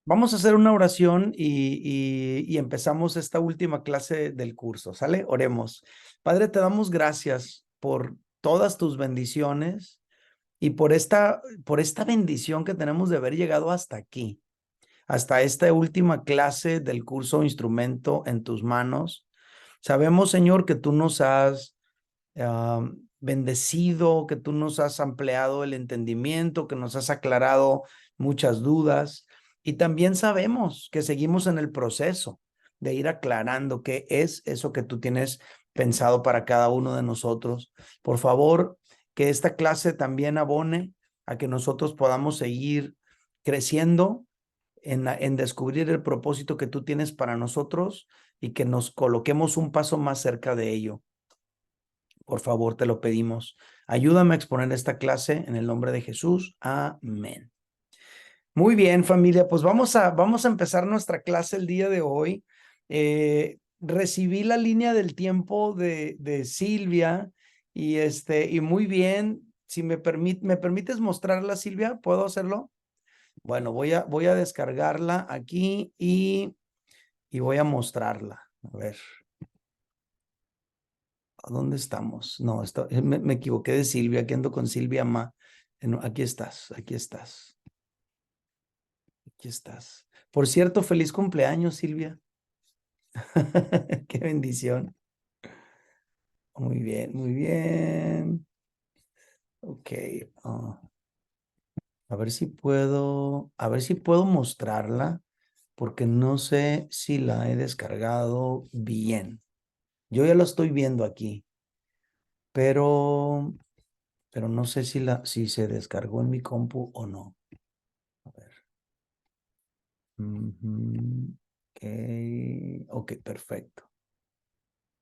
Vamos a hacer una oración y empezamos esta última clase del curso, ¿sale? Oremos. Padre, te damos gracias por todas tus bendiciones y por esta bendición que tenemos de haber llegado hasta aquí, hasta esta última clase del curso Instrumento en tus manos. Sabemos, Señor, que tú nos has bendecido, que tú nos has ampliado el entendimiento, que nos has aclarado muchas dudas. Y también sabemos que seguimos en el proceso de ir aclarando qué es eso que tú tienes pensado para cada uno de nosotros. Por favor, que esta clase también abone a que nosotros podamos seguir creciendo en descubrir el propósito que tú tienes para nosotros y que nos coloquemos un paso más cerca de ello. Por favor, te lo pedimos. Ayúdame a exponer esta clase en el nombre de Jesús. Amén. Muy bien, familia, pues vamos a empezar nuestra clase el día de hoy. Recibí la línea del tiempo de Silvia y muy bien. Si ¿me permites mostrarla, Silvia? ¿Puedo hacerlo? Bueno, voy a descargarla aquí y voy a mostrarla. A ver. ¿A dónde estamos? No, me equivoqué de Silvia, aquí ando con Silvia Ma. No, aquí estás, aquí estás, aquí estás. Por cierto, feliz cumpleaños, Silvia. Qué bendición. Muy bien, muy bien. Ok. A ver si puedo mostrarla, porque no sé si la he descargado bien. Yo ya lo estoy viendo aquí, pero, pero no sé si se descargó en mi compu o no. A ver. Ujú. Ok, ok, perfecto,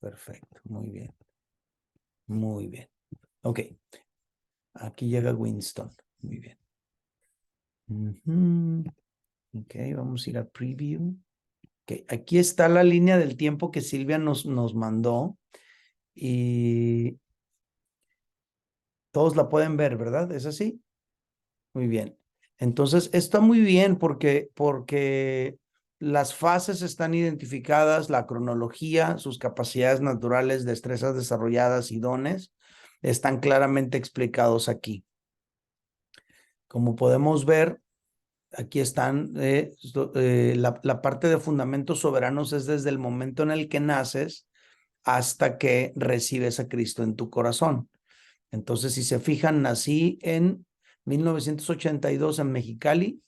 perfecto, muy bien, muy bien. Ok, aquí llega Winston, muy bien. Ujú. Ok, vamos a ir a preview. Ok, aquí está la línea del tiempo que Silvia nos mandó y todos la pueden ver, ¿verdad? ¿Es así? Muy bien. Entonces, está muy bien porque las fases están identificadas, la cronología, sus capacidades naturales, destrezas desarrolladas y dones están claramente explicados aquí. Como podemos ver, aquí están, la parte de fundamentos soberanos es desde el momento en el que naces hasta que recibes a Cristo en tu corazón. Entonces, si se fijan, nací en 1982 en Mexicali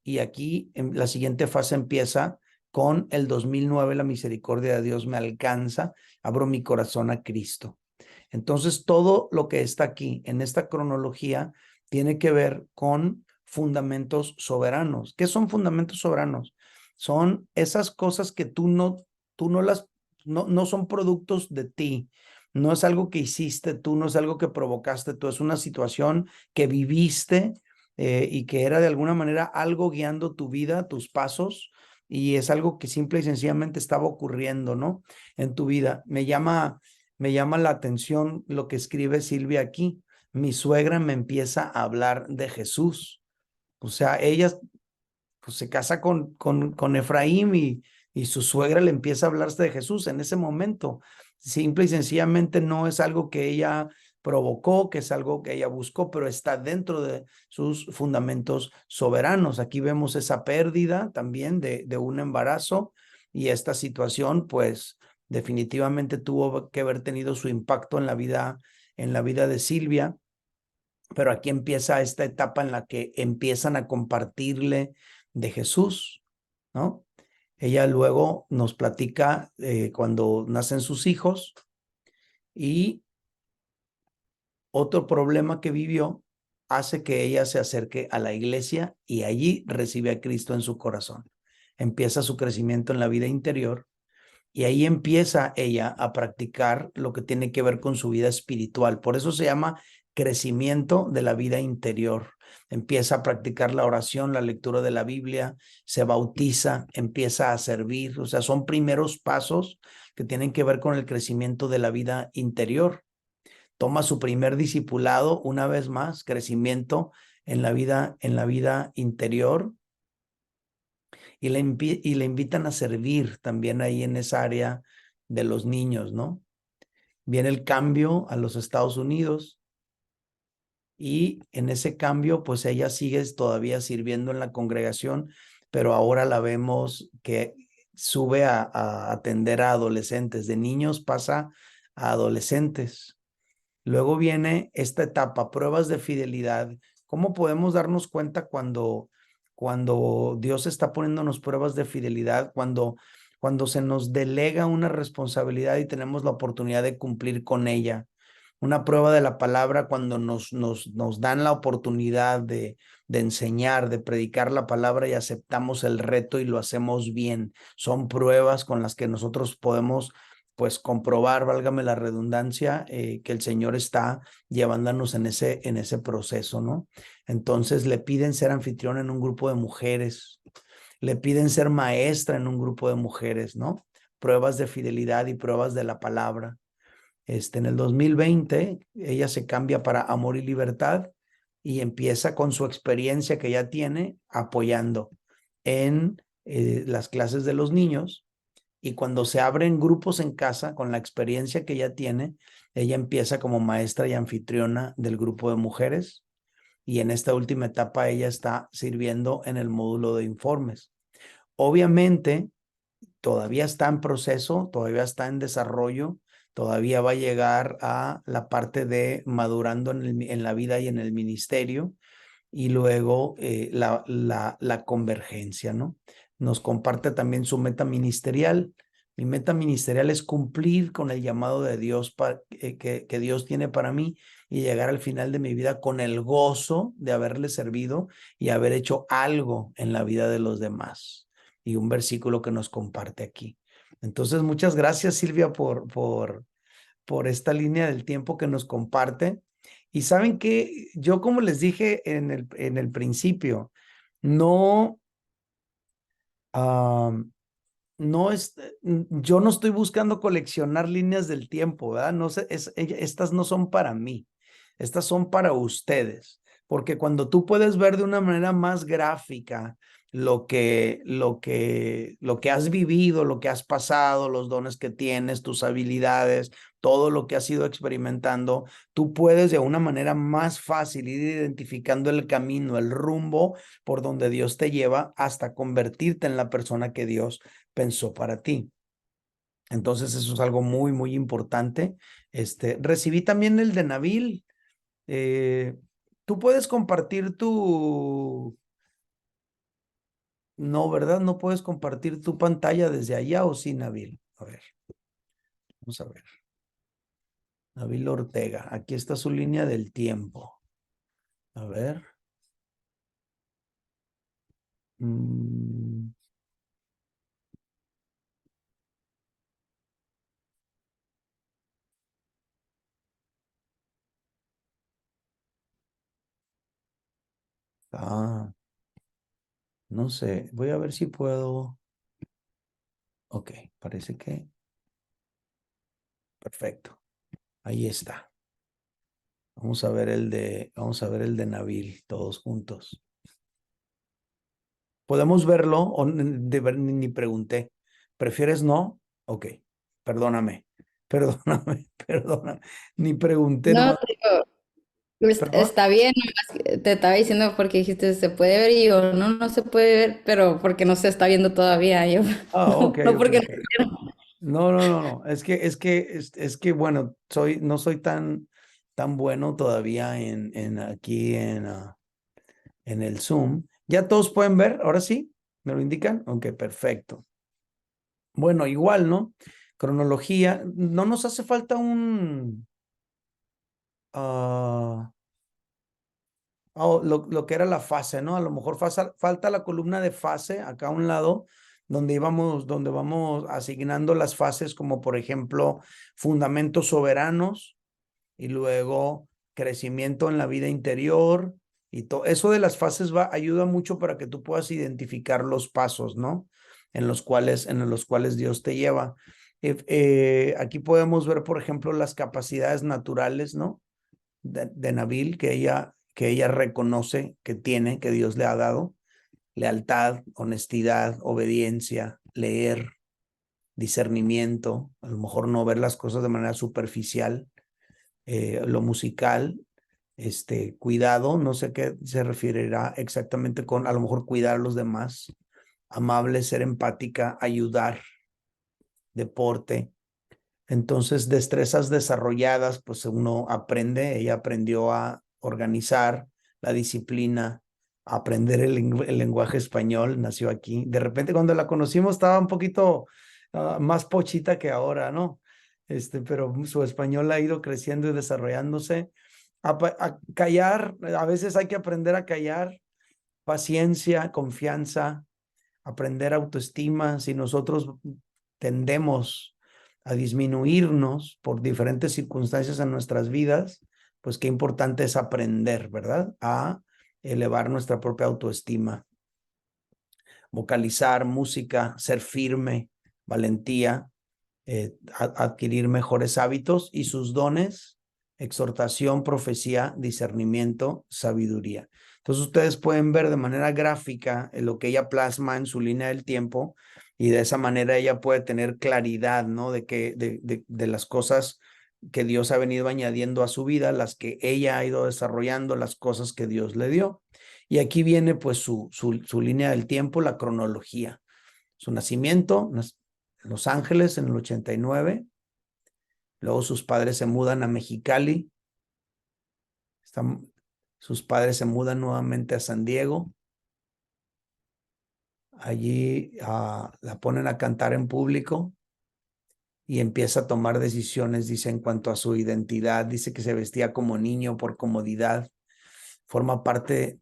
y aquí en la siguiente fase empieza con el 2009, la misericordia de Dios me alcanza, abro mi corazón a Cristo. Entonces, todo lo que está aquí en esta cronología tiene que ver con fundamentos soberanos. ¿Qué son fundamentos soberanos? Son esas cosas que tú no las, no son productos de ti. No es algo que hiciste tú, no es algo que provocaste tú, es una situación que viviste y que era de alguna manera algo guiando tu vida, tus pasos, y es algo que simple y sencillamente estaba ocurriendo, ¿no? En tu vida. Me llama la atención lo que escribe Silvia aquí. Mi suegra me empieza a hablar de Jesús. O sea, ella pues, se casa con Efraín y su suegra le empieza a hablarse de Jesús en ese momento. Simple y sencillamente no es algo que ella provocó, que es algo que ella buscó, pero está dentro de sus fundamentos soberanos. Aquí vemos esa pérdida también de un embarazo y esta situación, pues definitivamente tuvo que haber tenido su impacto en la vida de Silvia, pero aquí empieza esta etapa en la que empiezan a compartirle de Jesús, ¿no? Ella luego nos platica cuando nacen sus hijos y otro problema que vivió hace que ella se acerque a la iglesia y allí recibe a Cristo en su corazón. Empieza su crecimiento en la vida interior y ahí empieza ella a practicar lo que tiene que ver con su vida espiritual. Por eso se llama crecimiento de la vida interior. Empieza a practicar la oración, la lectura de la Biblia, se bautiza, empieza a servir. O sea, son primeros pasos que tienen que ver con el crecimiento de la vida interior. Toma su primer discipulado, una vez más, crecimiento en la vida interior. y le invitan a servir también ahí en esa área de los niños, ¿no? Viene el cambio a los Estados Unidos y en ese cambio, pues ella sigue todavía sirviendo en la congregación, pero ahora la vemos que sube a atender a adolescentes, de niños pasa a adolescentes. Luego viene esta etapa, pruebas de fidelidad. ¿Cómo podemos darnos cuenta cuando Dios está poniéndonos pruebas de fidelidad, cuando se nos delega una responsabilidad y tenemos la oportunidad de cumplir con ella? Una prueba de la palabra cuando nos dan la oportunidad de enseñar, de predicar la palabra y aceptamos el reto y lo hacemos bien. Son pruebas con las que nosotros podemos pues comprobar, válgame la redundancia, que el Señor está llevándonos en ese proceso, ¿no? Entonces le piden ser anfitrión en un grupo de mujeres, le piden ser maestra en un grupo de mujeres, ¿no? Pruebas de fidelidad y pruebas de la palabra. En el 2020, ella se cambia para Amor y Libertad y empieza con su experiencia que ya tiene apoyando en las clases de los niños. Y cuando se abren grupos en casa, con la experiencia que ella tiene, ella empieza como maestra y anfitriona del grupo de mujeres. Y en esta última etapa ella está sirviendo en el módulo de informes. Obviamente, todavía está en proceso, todavía está en desarrollo, todavía va a llegar a la parte de madurando en la vida y en el ministerio, y luego la convergencia, ¿no? Nos comparte también su meta ministerial. Mi meta ministerial es cumplir con el llamado de Dios que Dios tiene para mí y llegar al final de mi vida con el gozo de haberle servido y haber hecho algo en la vida de los demás. Y un versículo que nos comparte aquí. Entonces, muchas gracias, Silvia, por esta línea del tiempo que nos comparte. Y saben que yo, como les dije en el principio, no, uh, no es, yo no estoy buscando coleccionar líneas del tiempo, ¿verdad? No sé, estas no son para mí, estas son para ustedes, porque cuando tú puedes ver de una manera más gráfica lo que has vivido, lo que has pasado, los dones que tienes, tus habilidades, todo lo que has ido experimentando, tú puedes de una manera más fácil ir identificando el camino, el rumbo por donde Dios te lleva hasta convertirte en la persona que Dios pensó para ti. Entonces eso es algo muy, muy importante. Recibí también el de Nabil. Tú puedes compartir no, ¿verdad? No puedes compartir tu pantalla desde allá, ¿o sí, Nabil? A ver, vamos a ver. Nabil Ortega, aquí está su línea del tiempo. A ver. Mm. Ah, no sé, voy a ver si puedo. Ok, parece que. Perfecto. Ahí está. Vamos a ver el de Nabil, todos juntos. ¿Podemos verlo? O ni pregunté. ¿Prefieres no? Ok, perdóname, perdóname, perdóname. Ni pregunté No, nomás. ¿Perdón? está bien, nomás que te estaba diciendo porque dijiste se puede ver y yo no, no se puede ver, pero porque no se está viendo todavía, yo Ah, ok, no, no ok, porque ok. No, no, no, no. Es que, bueno, no soy tan bueno todavía aquí en el Zoom. ¿Ya todos pueden ver? ¿Ahora sí? ¿Me lo indican? Ok, perfecto. Bueno, igual, ¿no? Cronología. No nos hace falta ah, lo que era la fase, ¿no? A lo mejor falta la columna de fase acá a un lado, donde vamos asignando las fases, como por ejemplo, fundamentos soberanos y luego crecimiento en la vida interior y todo. Eso de las fases ayuda mucho para que tú puedas identificar los pasos, ¿no? En los cuales Dios te lleva. Aquí podemos ver, por ejemplo, las capacidades naturales, ¿no? De Nabil, que ella reconoce que tiene, que Dios le ha dado. lealtad, honestidad, obediencia, leer, discernimiento, a lo mejor no ver las cosas de manera superficial, lo musical, cuidado, no sé qué se referirá exactamente con, a lo mejor cuidar a los demás, amable, ser empática, ayudar, deporte. Entonces, destrezas desarrolladas, pues uno aprende, ella aprendió a organizar la disciplina, a aprender el lenguaje español, nació aquí. De repente, cuando la conocimos, estaba un poquito más pochita que ahora, ¿no? Pero su español ha ido creciendo y desarrollándose. A callar, a veces hay que aprender a callar, paciencia, confianza, aprender autoestima. Si nosotros tendemos a disminuirnos por diferentes circunstancias en nuestras vidas, pues qué importante es aprender, ¿verdad? A elevar nuestra propia autoestima. Vocalizar, música, ser firme, valentía, adquirir mejores hábitos y sus dones, exhortación, profecía, discernimiento, sabiduría. Entonces ustedes pueden ver de manera gráfica lo que ella plasma en su línea del tiempo y de esa manera ella puede tener claridad, ¿no? De las cosas que Dios ha venido añadiendo a su vida, las que ella ha ido desarrollando, las cosas que Dios le dio. Y aquí viene pues su línea del tiempo, la cronología. Su nacimiento, en Los Ángeles en el 89. Luego sus padres se mudan a Mexicali. Sus padres se mudan nuevamente a San Diego. Allí la ponen a cantar en público y empieza a tomar decisiones, dice, en cuanto a su identidad. Dice que se vestía como niño por comodidad. Forma parte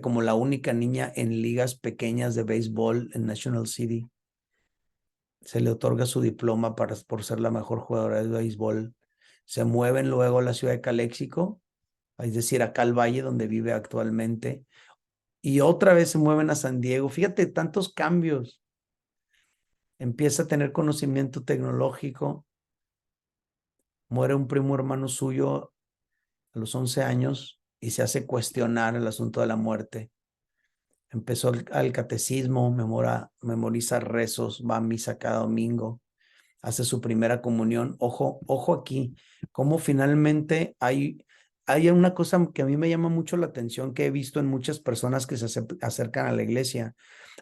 como la única niña en ligas pequeñas de béisbol en National City. Se le otorga su diploma por ser la mejor jugadora de béisbol. Se mueven luego a la ciudad de Calexico, es decir, acá al Valle donde vive actualmente, y otra vez se mueven a San Diego. Fíjate, tantos cambios. Empieza a tener conocimiento tecnológico. Muere un primo hermano suyo a los 11 años y se hace cuestionar el asunto de la muerte. Empezó al catecismo, memoriza rezos, va a misa cada domingo, hace su primera comunión. Ojo aquí, cómo finalmente hay una cosa que a mí me llama mucho la atención que he visto en muchas personas que se acercan a la iglesia.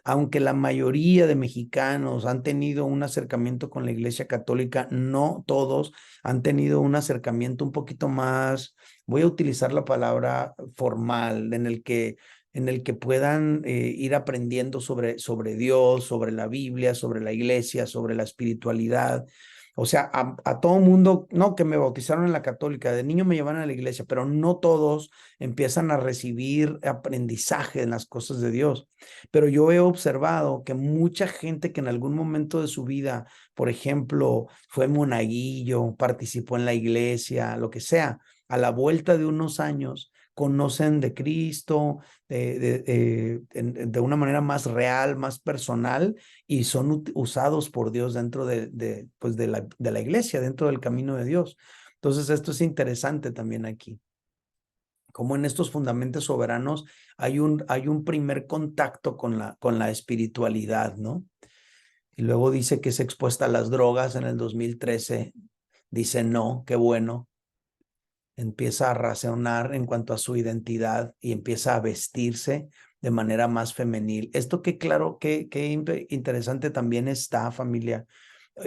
Aunque la mayoría de mexicanos han tenido un acercamiento con la iglesia católica, no todos han tenido un acercamiento un poquito más, voy a utilizar la palabra formal, en el que puedan ir aprendiendo sobre Dios, sobre la Biblia, sobre la iglesia, sobre la espiritualidad. O sea, a todo mundo, no, que me bautizaron en la católica, de niño me llevaron a la iglesia, pero no todos empiezan a recibir aprendizaje en las cosas de Dios. Pero yo he observado que mucha gente que en algún momento de su vida, por ejemplo, fue monaguillo, participó en la iglesia, lo que sea, a la vuelta de unos años, conocen de Cristo de una manera más real, más personal, y son usados por Dios dentro pues de la iglesia, dentro del camino de Dios. Entonces, esto es interesante también aquí. Como en estos fundamentos soberanos hay un primer contacto con la espiritualidad, ¿no? Y luego dice que es expuesta a las drogas en el 2013. Dice no, qué bueno. Empieza a razonar en cuanto a su identidad y empieza a vestirse de manera más femenil. Esto que claro, que interesante también está, familia.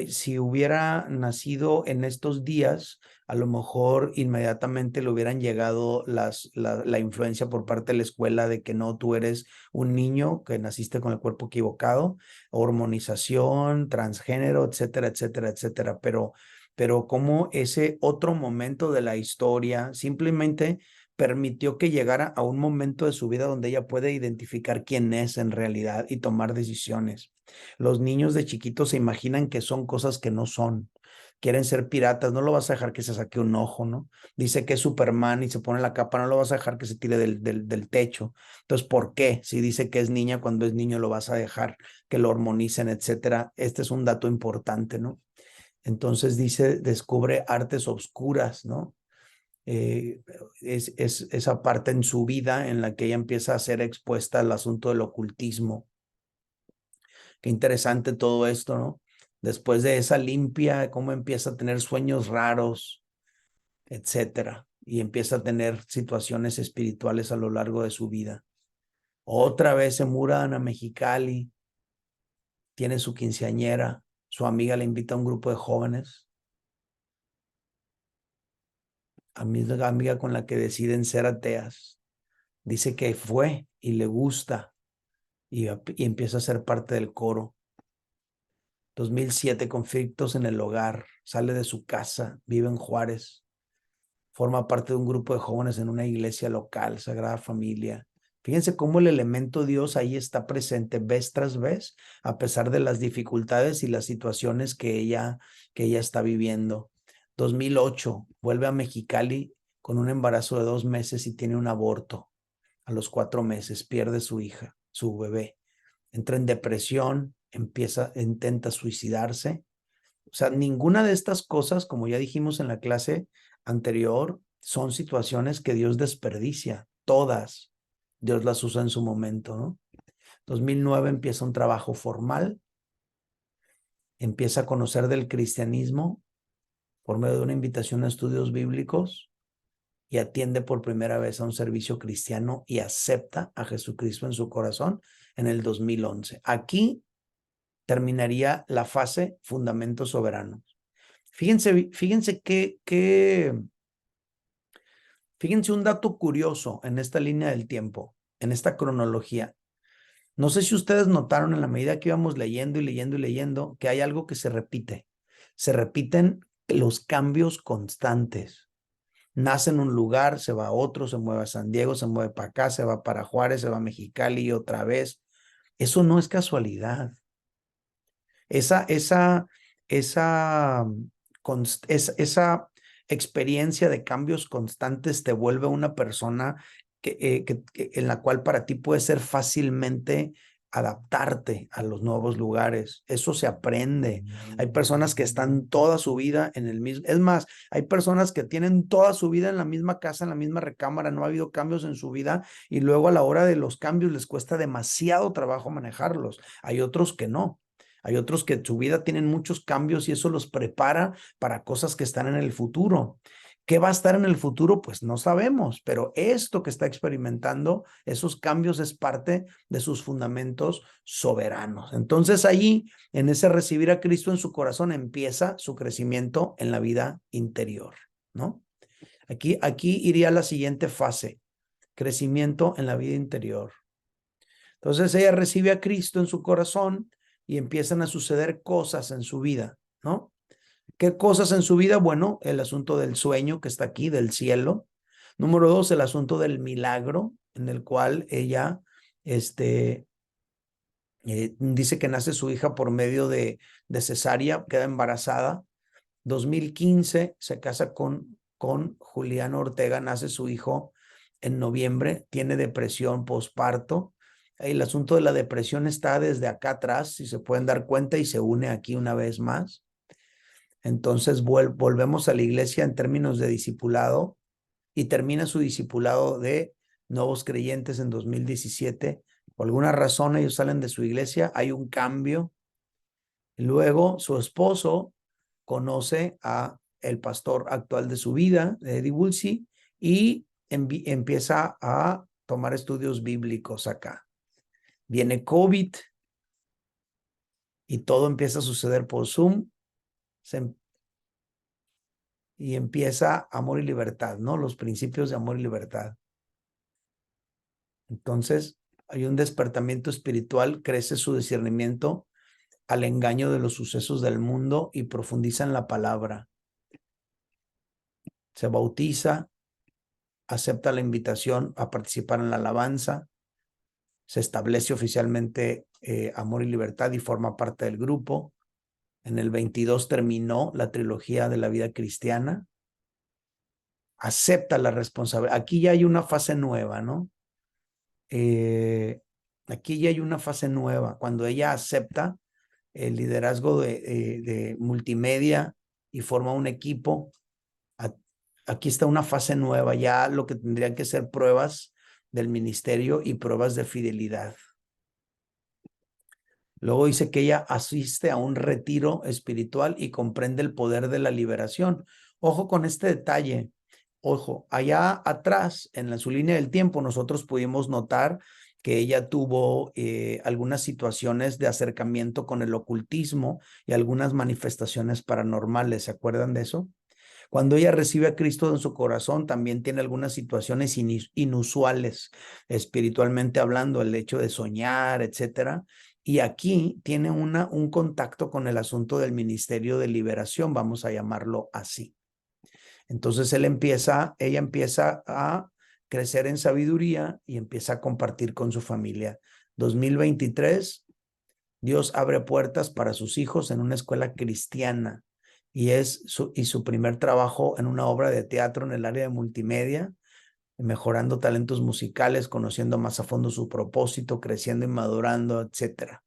Si hubiera nacido en estos días, a lo mejor inmediatamente le hubieran llegado la influencia por parte de la escuela de que no, tú eres un niño que naciste con el cuerpo equivocado, hormonización, transgénero, etcétera, etcétera, etcétera. Pero como ese otro momento de la historia simplemente permitió que llegara a un momento de su vida donde ella puede identificar quién es en realidad y tomar decisiones. Los niños de chiquitos se imaginan que son cosas que no son. Quieren ser piratas, no lo vas a dejar que se saque un ojo, ¿no? Dice que es Superman y se pone la capa, no lo vas a dejar que se tire del techo. Entonces, ¿por qué? Si dice que es niña, cuando es niño lo vas a dejar que lo hormonicen, etcétera. Este es un dato importante, ¿no? Entonces dice, descubre artes obscuras, ¿no? eh, es esa parte en su vida en la que ella empieza a ser expuesta al asunto del ocultismo. Qué interesante todo esto, ¿no? Después de esa limpia, cómo empieza a tener sueños raros, etcétera, y empieza a tener situaciones espirituales a lo largo de su vida. Otra vez se mudan a Mexicali, tiene su quinceañera, su amiga le invita a un grupo de jóvenes, amiga con la que deciden ser ateas. Dice que fue y le gusta y empieza a ser parte del coro. 2007, conflictos en el hogar, sale de su casa, vive en Juárez, forma parte de un grupo de jóvenes en una iglesia local, Sagrada Familia. Fíjense cómo el elemento Dios ahí está presente vez tras vez, a pesar de las dificultades y las situaciones que ella está viviendo. 2008, vuelve a Mexicali con un embarazo de 2 meses y tiene un aborto. A los 4 meses pierde su hija, su bebé. Entra en depresión, intenta suicidarse. O sea, ninguna de estas cosas, como ya dijimos en la clase anterior, son situaciones que Dios desperdicia. Todas Dios las usa en su momento, ¿no? 2009 empieza un trabajo formal, empieza a conocer del cristianismo por medio de una invitación a estudios bíblicos y atiende por primera vez a un servicio cristiano y acepta a Jesucristo en su corazón en el 2011. Aquí terminaría la fase fundamentos soberanos. Fíjense fíjense un dato curioso en esta línea del tiempo, en esta cronología. No sé si ustedes notaron en la medida que íbamos leyendo y leyendo y leyendo que hay algo que se repite. Se repiten los cambios constantes. Nace en un lugar, se va a otro, se mueve a San Diego, se mueve para acá, se va para Juárez, se va a Mexicali y otra vez. Eso no es casualidad. Esa, esa, esa, esa experiencia de cambios constantes te vuelve una persona en la cual para ti puede ser fácilmente adaptarte a los nuevos lugares. Eso se aprende. Hay personas que están toda su vida en el mismo, es más, hay personas que tienen toda su vida en la misma casa, en la misma recámara, no ha habido cambios en su vida y luego a la hora de los cambios les cuesta demasiado trabajo manejarlos. Hay otros que no. Hay otros que en su vida tienen muchos cambios y eso los prepara para cosas que están en el futuro. ¿Qué va a estar en el futuro? Pues no sabemos, pero esto que está experimentando, esos cambios es parte de sus fundamentos soberanos. Entonces allí, en ese recibir a Cristo en su corazón, empieza su crecimiento en la vida interior, ¿no? Aquí iría la siguiente fase, crecimiento en la vida interior. Entonces ella recibe a Cristo en su corazón y empiezan a suceder cosas en su vida, ¿no? ¿Qué cosas en su vida? Bueno, el asunto del sueño que está aquí, del cielo. Número 2, el asunto del milagro, en el cual ella dice que nace su hija por medio de cesárea, queda embarazada. 2015 se casa con Julián Ortega, nace su hijo en noviembre, tiene depresión postparto. El asunto de la depresión está desde acá atrás, si se pueden dar cuenta, y se une aquí una vez más. Entonces volvemos a la iglesia en términos de discipulado y termina su discipulado de nuevos creyentes en 2017. Por alguna razón ellos salen de su iglesia, hay un cambio. Luego su esposo conoce a el pastor actual de su vida, Eddie Woolsey, y empieza a tomar estudios bíblicos acá. Viene COVID y todo empieza a suceder por Zoom y empieza amor y libertad, ¿no? Los principios de amor y libertad. Entonces, hay un despertamiento espiritual, crece su discernimiento al engaño de los sucesos del mundo y profundiza en la palabra. Se bautiza, acepta la invitación a participar en la alabanza, se establece oficialmente Amor y Libertad y forma parte del grupo. En el 22 terminó la trilogía de la vida cristiana, acepta la responsabilidad. Aquí ya hay una fase nueva, ¿no? Aquí ya hay una fase nueva, cuando ella acepta el liderazgo de multimedia y forma un equipo aquí está una fase nueva, ya lo que tendrían que ser pruebas del ministerio y pruebas de fidelidad. Luego dice que ella asiste a un retiro espiritual y comprende el poder de la liberación. Ojo con este detalle. Ojo, allá atrás, en su línea del tiempo, nosotros pudimos notar que ella tuvo algunas situaciones de acercamiento con el ocultismo y algunas manifestaciones paranormales. ¿Se acuerdan de eso? Cuando ella recibe a Cristo en su corazón, también tiene algunas situaciones inusuales, espiritualmente hablando, el hecho de soñar, etcétera. Y aquí tiene un contacto con el asunto del ministerio de liberación, vamos a llamarlo así. Entonces ella empieza a crecer en sabiduría y empieza a compartir con su familia. 2023, Dios abre puertas para sus hijos en una escuela cristiana y su primer trabajo en una obra de teatro en el área de multimedia, mejorando talentos musicales, conociendo más a fondo su propósito, creciendo y madurando, etcétera.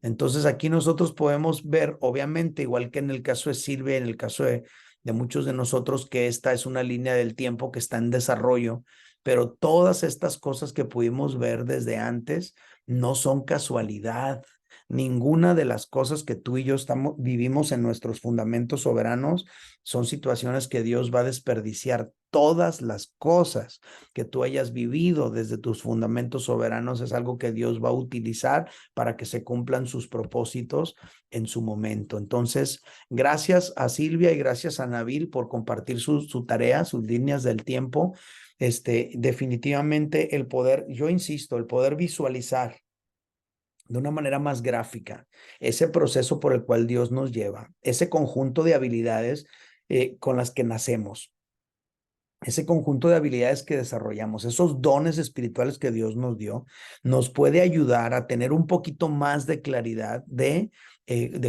Entonces aquí nosotros podemos ver, obviamente, igual que en el caso de Silvia, en el caso de muchos de nosotros, que esta es una línea del tiempo que está en desarrollo, pero todas estas cosas que pudimos ver desde antes no son casualidad. Ninguna de las cosas que tú y yo vivimos en nuestros fundamentos soberanos son situaciones que Dios va a desperdiciar. Todas las cosas que tú hayas vivido desde tus fundamentos soberanos es algo que Dios va a utilizar para que se cumplan sus propósitos en su momento. Entonces, gracias a Silvia y gracias a Nabil por compartir su tarea, sus líneas del tiempo. Definitivamente el poder, yo insisto, el poder visualizar de una manera más gráfica ese proceso por el cual Dios nos lleva, ese conjunto de habilidades con las que nacemos, ese conjunto de habilidades que desarrollamos, esos dones espirituales que Dios nos dio, nos puede ayudar a tener un poquito más de claridad de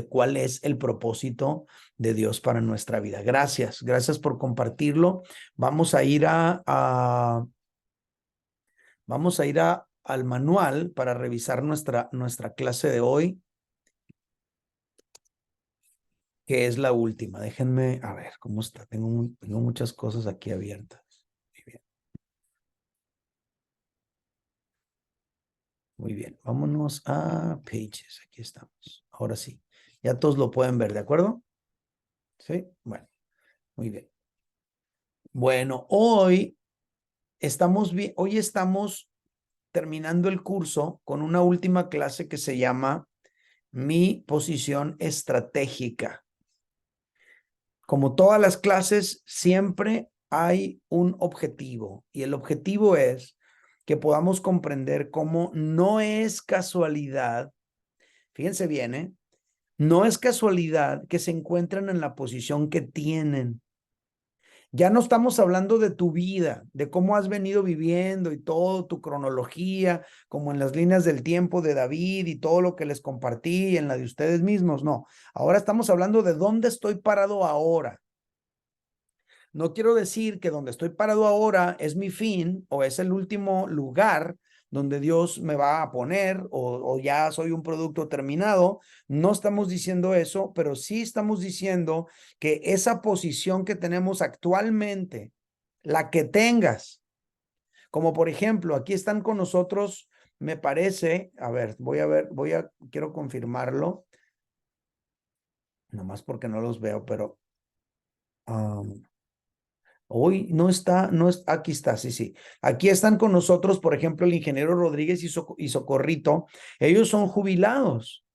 cuál es el propósito de Dios para nuestra vida. Gracias, gracias por compartirlo. Vamos a ir al manual para revisar nuestra clase de hoy, que es la última. Déjenme, a ver, ¿cómo está? Tengo muchas cosas aquí abiertas. Muy bien. Muy bien, vámonos a Pages. Aquí estamos. Ahora sí, ya todos lo pueden ver, ¿de acuerdo? Sí, bueno, muy bien. Bueno, hoy estamos terminando el curso con una última clase que se llama Mi posición estratégica. Como todas las clases, siempre hay un objetivo y el objetivo es que podamos comprender cómo no es casualidad, fíjense bien, no es casualidad que se encuentren en la posición que tienen. Ya no estamos hablando de tu vida, de cómo has venido viviendo y todo tu cronología, como en las líneas del tiempo de David y todo lo que les compartí en la de ustedes mismos. No, ahora estamos hablando de dónde estoy parado ahora. No quiero decir que donde estoy parado ahora es mi fin o es el último lugar donde Dios me va a poner o ya soy un producto terminado. No estamos diciendo eso, pero sí estamos diciendo que esa posición que tenemos actualmente, la que tengas, como por ejemplo, aquí están con nosotros, me parece, a ver, quiero confirmarlo, nomás porque no los veo, pero hoy aquí está, sí, sí. Aquí están con nosotros, por ejemplo, el ingeniero Rodríguez y Socorrito. Ellos son jubilados.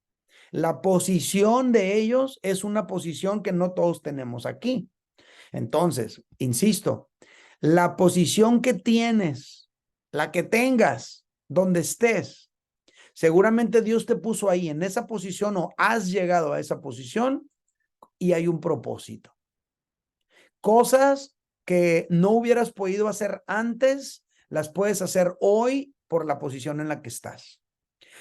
La posición de ellos es una posición que no todos tenemos aquí. Entonces, insisto, la posición que tienes, la que tengas, donde estés, seguramente Dios te puso ahí en esa posición o has llegado a esa posición y hay un propósito. Cosas que no hubieras podido hacer antes, las puedes hacer hoy por la posición en la que estás,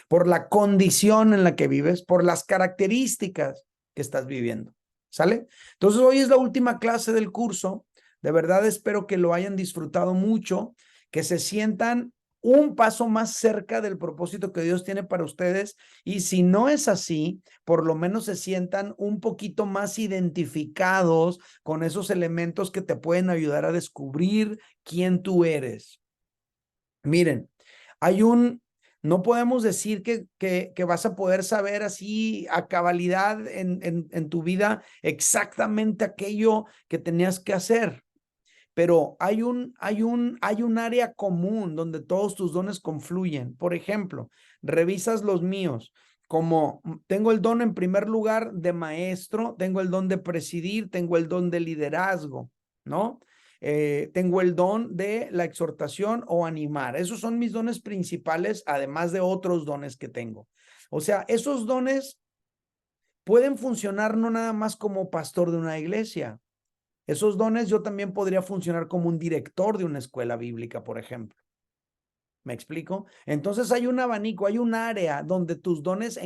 por la condición en la que vives, por las características que estás viviendo. ¿Sale? Entonces hoy es la última clase del curso. De verdad espero que lo hayan disfrutado mucho, que se sientan un paso más cerca del propósito que Dios tiene para ustedes. Y si no es así, por lo menos se sientan un poquito más identificados con esos elementos que te pueden ayudar a descubrir quién tú eres. Miren, no podemos decir que vas a poder saber así a cabalidad en tu vida exactamente aquello que tenías que hacer. Pero hay un área común donde todos tus dones confluyen. Por ejemplo, revisas los míos. Como tengo el don en primer lugar de maestro, tengo el don de presidir, tengo el don de liderazgo, ¿no? Tengo el don de la exhortación o animar. Esos son mis dones principales, además de otros dones que tengo. O sea, esos dones pueden funcionar no nada más como pastor de una iglesia. Esos dones yo también podría funcionar como un director de una escuela bíblica, por ejemplo. ¿Me explico? Entonces hay un abanico, hay un área donde tus dones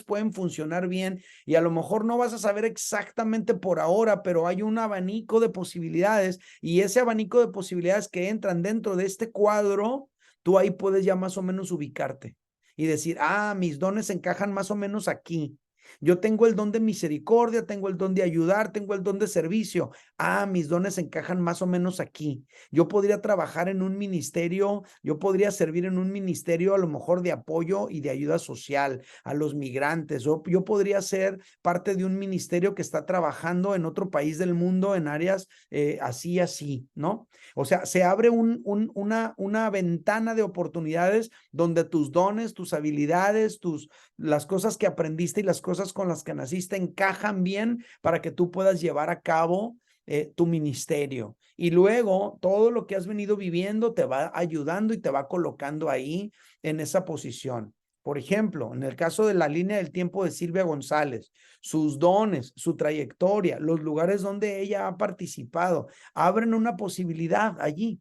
pueden funcionar bien y a lo mejor no vas a saber exactamente por ahora, pero hay un abanico de posibilidades y ese abanico de posibilidades que entran dentro de este cuadro, tú ahí puedes ya más o menos ubicarte y decir, mis dones encajan más o menos aquí. Yo tengo el don de misericordia, tengo el don de ayudar, tengo el don de servicio. Mis dones encajan más o menos aquí. Yo podría trabajar en un ministerio, yo podría servir en un ministerio a lo mejor de apoyo y de ayuda social a los migrantes. Yo podría ser parte de un ministerio que está trabajando en otro país del mundo en áreas así, ¿no? O sea, se abre una ventana de oportunidades donde tus dones, tus habilidades, las cosas que aprendiste y las cosas con las que naciste encajan bien para que tú puedas llevar a cabo tu ministerio. Y luego todo lo que has venido viviendo te va ayudando y te va colocando ahí en esa posición. Por ejemplo, en el caso de la línea del tiempo de Silvia González, sus dones, su trayectoria, los lugares donde ella ha participado, abren una posibilidad allí.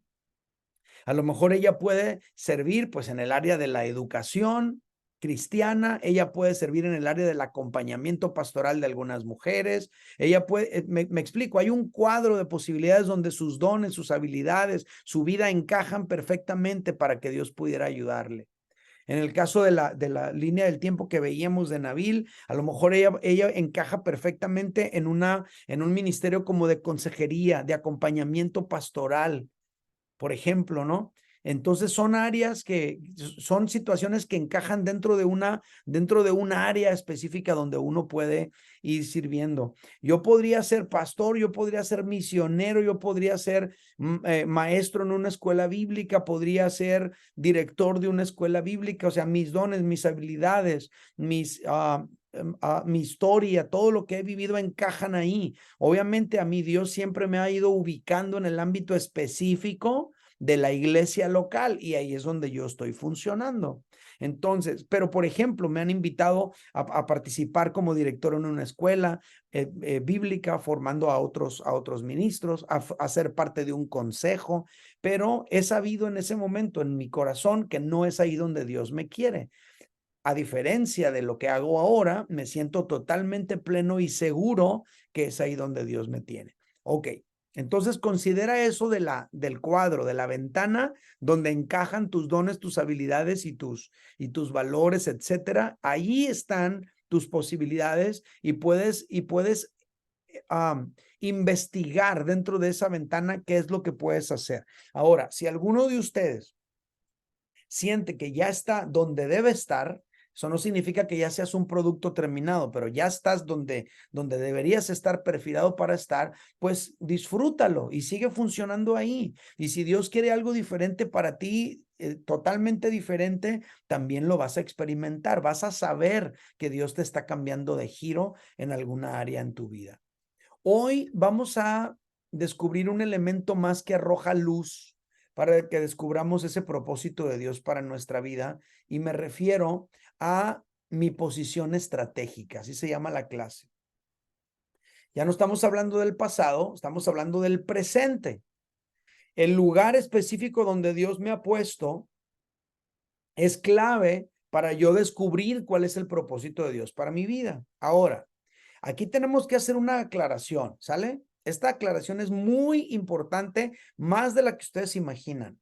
A lo mejor ella puede servir pues en el área de la educación cristiana, ella puede servir en el área del acompañamiento pastoral de algunas mujeres, ella puede, me explico, hay un cuadro de posibilidades donde sus dones, sus habilidades, su vida encajan perfectamente para que Dios pudiera ayudarle. En el caso de la línea del tiempo que veíamos de Nabil, a lo mejor ella encaja perfectamente en un ministerio como de consejería, de acompañamiento pastoral, por ejemplo, ¿no? Entonces son situaciones que encajan dentro de una área específica donde uno puede ir sirviendo. Yo podría ser pastor, yo podría ser misionero, yo podría ser maestro en una escuela bíblica, podría ser director de una escuela bíblica, o sea, mis dones, mis habilidades, mi historia, todo lo que he vivido encajan ahí. Obviamente a mí Dios siempre me ha ido ubicando en el ámbito específico de la iglesia local y ahí es donde yo estoy funcionando. Entonces, pero por ejemplo, me han invitado a participar como director en una escuela bíblica, formando a otros ministros, a ser parte de un consejo, pero he sabido en ese momento en mi corazón que no es ahí donde Dios me quiere. A diferencia de lo que hago ahora, me siento totalmente pleno y seguro que es ahí donde Dios me tiene. Ok, entonces considera eso del cuadro, de la ventana donde encajan tus dones, tus habilidades y tus valores, etcétera. Ahí están tus posibilidades y puedes investigar dentro de esa ventana qué es lo que puedes hacer. Ahora, si alguno de ustedes siente que ya está donde debe estar, eso no significa que ya seas un producto terminado, pero ya estás donde deberías estar perfilado para estar, pues disfrútalo y sigue funcionando ahí. Y si Dios quiere algo diferente para ti, totalmente diferente, también lo vas a experimentar. Vas a saber que Dios te está cambiando de giro en alguna área en tu vida. Hoy vamos a descubrir un elemento más que arroja luz para que descubramos ese propósito de Dios para nuestra vida, y me refiero a mi posición estratégica, así se llama la clase. Ya no estamos hablando del pasado, estamos hablando del presente. El lugar específico donde Dios me ha puesto es clave para yo descubrir cuál es el propósito de Dios para mi vida. Ahora, aquí tenemos que hacer una aclaración, ¿sale? Esta aclaración es muy importante, más de la que ustedes imaginan.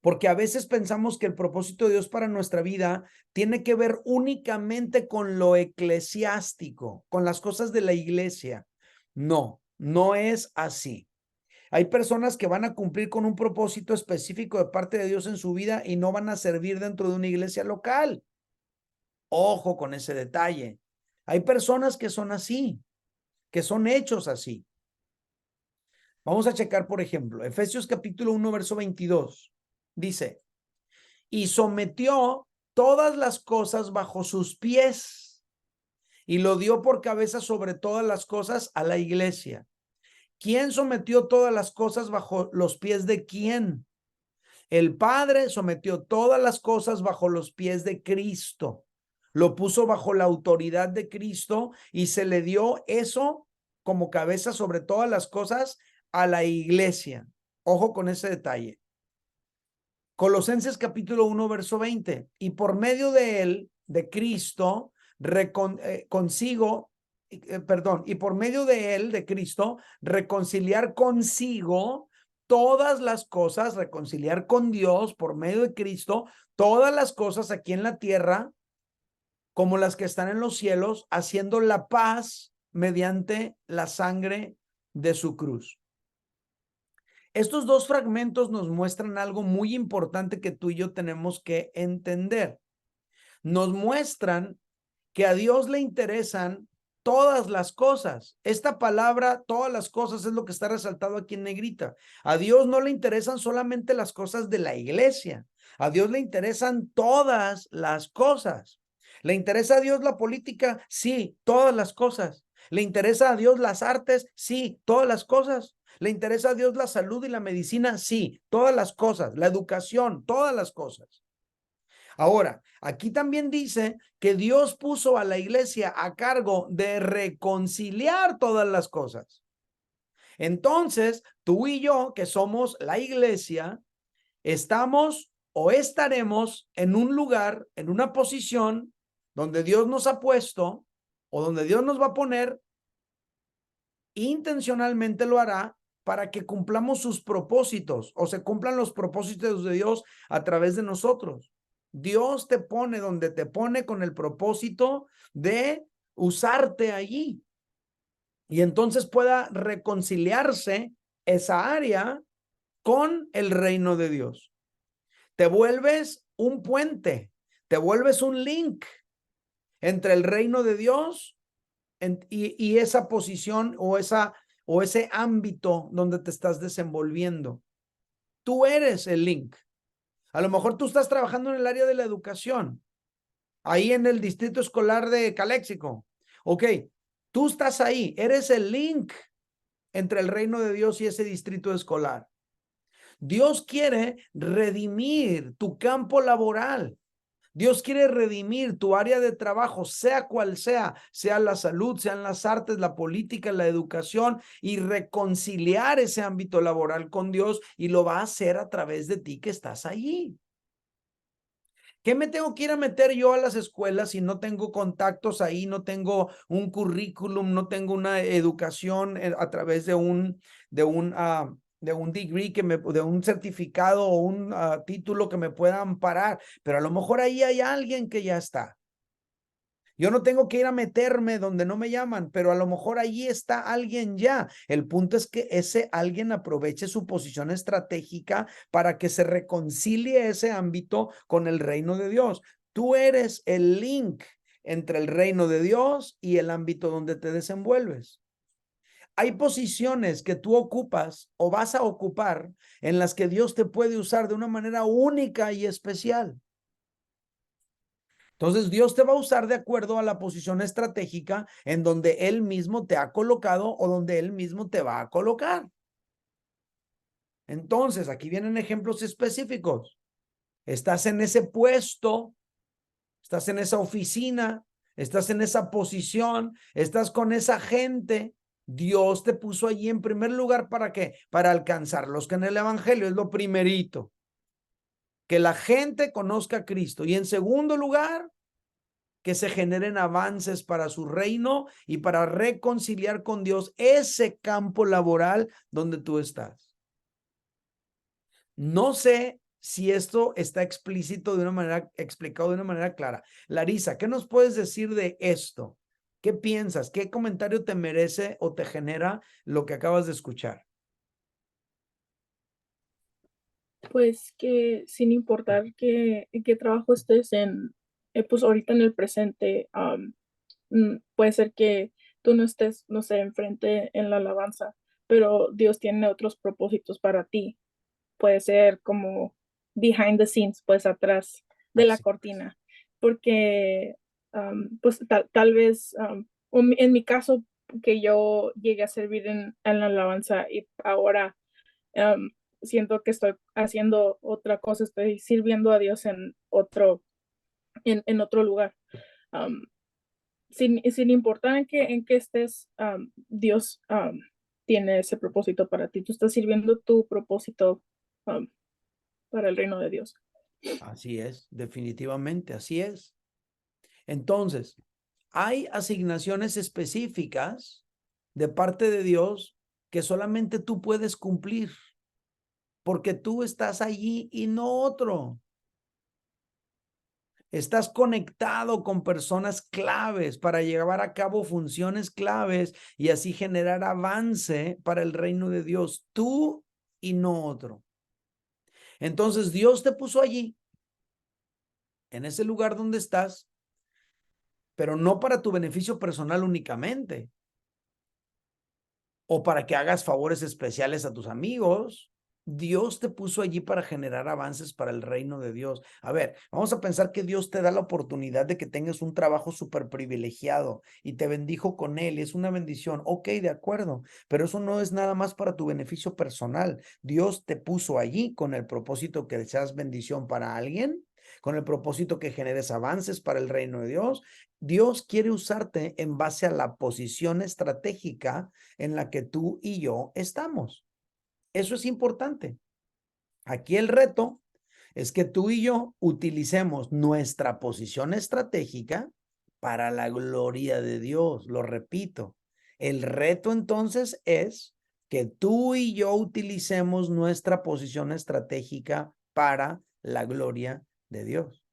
Porque a veces pensamos que el propósito de Dios para nuestra vida tiene que ver únicamente con lo eclesiástico, con las cosas de la iglesia. No, no es así. Hay personas que van a cumplir con un propósito específico de parte de Dios en su vida y no van a servir dentro de una iglesia local. Ojo con ese detalle. Hay personas que son así, que son hechos así. Vamos a checar, por ejemplo, Efesios capítulo 1, verso 22. Dice, y sometió todas las cosas bajo sus pies y lo dio por cabeza sobre todas las cosas a la iglesia. ¿Quién sometió todas las cosas bajo los pies de quién? El Padre sometió todas las cosas bajo los pies de Cristo. Lo puso bajo la autoridad de Cristo y se le dio eso como cabeza sobre todas las cosas a la iglesia. Ojo con ese detalle. Colosenses capítulo 1, verso 20. Y por medio de él, de Cristo, y por medio de él, de Cristo, reconciliar consigo todas las cosas, reconciliar con Dios por medio de Cristo, todas las cosas aquí en la tierra, como las que están en los cielos, haciendo la paz mediante la sangre de su cruz. Estos dos fragmentos nos muestran algo muy importante que tú y yo tenemos que entender. Nos muestran que a Dios le interesan todas las cosas. Esta palabra, todas las cosas, es lo que está resaltado aquí en negrita. A Dios no le interesan solamente las cosas de la iglesia. A Dios le interesan todas las cosas. ¿Le interesa a Dios la política? Sí, todas las cosas. ¿Le interesa a Dios las artes? Sí, todas las cosas. ¿Le interesa a Dios la salud y la medicina? Sí, todas las cosas. La educación, todas las cosas. Ahora, aquí también dice que Dios puso a la iglesia a cargo de reconciliar todas las cosas. Entonces, tú y yo, que somos la iglesia, estamos o estaremos en un lugar, en una posición donde Dios nos ha puesto o donde Dios nos va a poner, intencionalmente lo hará para que cumplamos sus propósitos o se cumplan los propósitos de Dios a través de nosotros. Dios te pone donde te pone con el propósito de usarte allí. Y entonces pueda reconciliarse esa área con el reino de Dios. Te vuelves un puente, te vuelves un link entre el reino de Dios y esa posición o ese ámbito donde te estás desenvolviendo. Tú eres el link. A lo mejor tú estás trabajando en el área de la educación, ahí en el distrito escolar de Caléxico. Ok, tú estás ahí, eres el link entre el reino de Dios y ese distrito escolar. Dios quiere redimir tu campo laboral. Dios quiere redimir tu área de trabajo, sea cual sea, sea la salud, sean las artes, la política, la educación, y reconciliar ese ámbito laboral con Dios, y lo va a hacer a través de ti que estás allí. ¿Qué me tengo que ir a meter yo a las escuelas si no tengo contactos ahí, no tengo un currículum, no tengo una educación a través de un degree de un certificado o un título que me pueda amparar? Pero a lo mejor ahí hay alguien que ya está. Yo no tengo que ir a meterme donde no me llaman, pero a lo mejor allí está alguien ya. El punto es que ese alguien aproveche su posición estratégica para que se reconcilie ese ámbito con el reino de Dios. Tú eres el link entre el reino de Dios y el ámbito donde te desenvuelves. Hay posiciones que tú ocupas o vas a ocupar en las que Dios te puede usar de una manera única y especial. Entonces Dios te va a usar de acuerdo a la posición estratégica en donde Él mismo te ha colocado o donde Él mismo te va a colocar. Entonces, aquí vienen ejemplos específicos. Estás en ese puesto, estás en esa oficina, estás en esa posición, estás con esa gente. Dios te puso allí en primer lugar, ¿para qué? Para alcanzarlos, que en el evangelio es lo primerito. Que la gente conozca a Cristo. Y en segundo lugar, que se generen avances para su reino y para reconciliar con Dios ese campo laboral donde tú estás. No sé si esto está explícito de una manera, explicado de una manera clara. Larisa, ¿qué nos puedes decir de esto? ¿Qué piensas? ¿Qué comentario te merece o te genera lo que acabas de escuchar? Pues que sin importar en qué trabajo estés en, pues ahorita en el presente, puede ser que tú no estés, no sé, enfrente en la alabanza, pero Dios tiene otros propósitos para ti. Puede ser como behind the scenes, pues atrás de la Así. cortina, porque pues tal vez, en mi caso, que yo llegué a servir en la alabanza y ahora um, siento que estoy haciendo otra cosa, estoy sirviendo a Dios en otro lugar. Um, sin importar en qué estés, Dios tiene ese propósito para ti. Tú estás sirviendo tu propósito um, para el reino de Dios. Así es, definitivamente, así es. Entonces, hay asignaciones específicas de parte de Dios que solamente tú puedes cumplir, porque tú estás allí y no otro. Estás conectado con personas claves para llevar a cabo funciones claves y así generar avance para el reino de Dios, tú y no otro. Entonces Dios te puso allí, en ese lugar donde estás, pero no para tu beneficio personal únicamente, o para que hagas favores especiales a tus amigos. Dios te puso allí para generar avances para el reino de Dios. A ver, vamos a pensar que Dios te da la oportunidad de que tengas un trabajo súper privilegiado y te bendijo con él y es una bendición. Ok, de acuerdo, pero eso no es nada más para tu beneficio personal. Dios te puso allí con el propósito que seas bendición para alguien, con el propósito que generes avances para el reino de Dios. Dios quiere usarte en base a la posición estratégica en la que tú y yo estamos. Eso es importante. Aquí el reto es que tú y yo utilicemos nuestra posición estratégica para la gloria de Dios. Lo repito, el reto entonces es que tú y yo utilicemos nuestra posición estratégica para la gloria de Dios.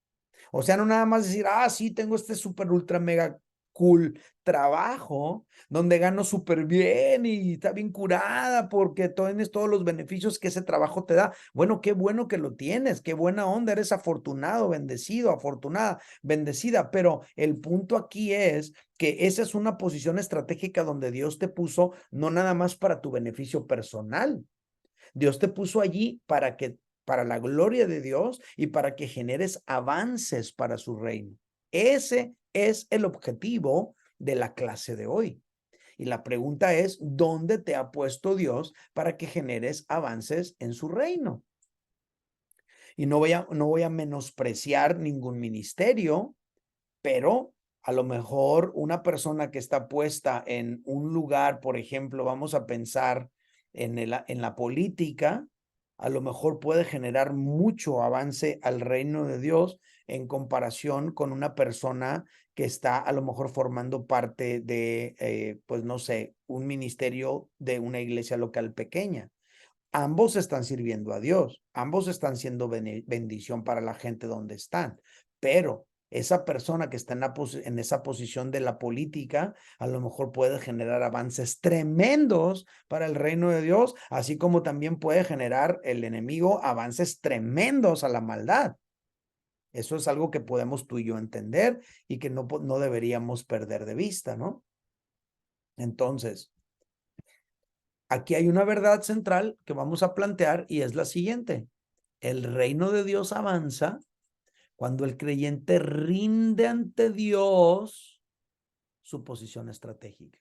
O sea, no nada más decir, sí, tengo este súper ultra mega cool trabajo donde gano súper bien y está bien curada porque tienes todos los beneficios que ese trabajo te da. Bueno, qué bueno que lo tienes, qué buena onda, eres afortunado, bendecido, afortunada, bendecida, pero el punto aquí es que esa es una posición estratégica donde Dios te puso no nada más para tu beneficio personal. Dios te puso allí para la gloria de Dios y para que generes avances para su reino. Ese es el objetivo de la clase de hoy. Y la pregunta es, ¿dónde te ha puesto Dios para que generes avances en su reino? Y no voy a menospreciar ningún ministerio, pero a lo mejor una persona que está puesta en un lugar, por ejemplo, vamos a pensar en la política, a lo mejor puede generar mucho avance al reino de Dios en comparación con una persona que está a lo mejor formando parte de, pues no sé, un ministerio de una iglesia local pequeña. Ambos están sirviendo a Dios, ambos están siendo bendición para la gente donde están, pero esa persona que está en esa posición de la política, a lo mejor puede generar avances tremendos para el reino de Dios, así como también puede generar el enemigo avances tremendos a la maldad. Eso es algo que podemos tú y yo entender y que no deberíamos perder de vista, ¿no? Entonces, aquí hay una verdad central que vamos a plantear y es la siguiente. El reino de Dios avanza cuando el creyente rinde ante Dios su posición estratégica.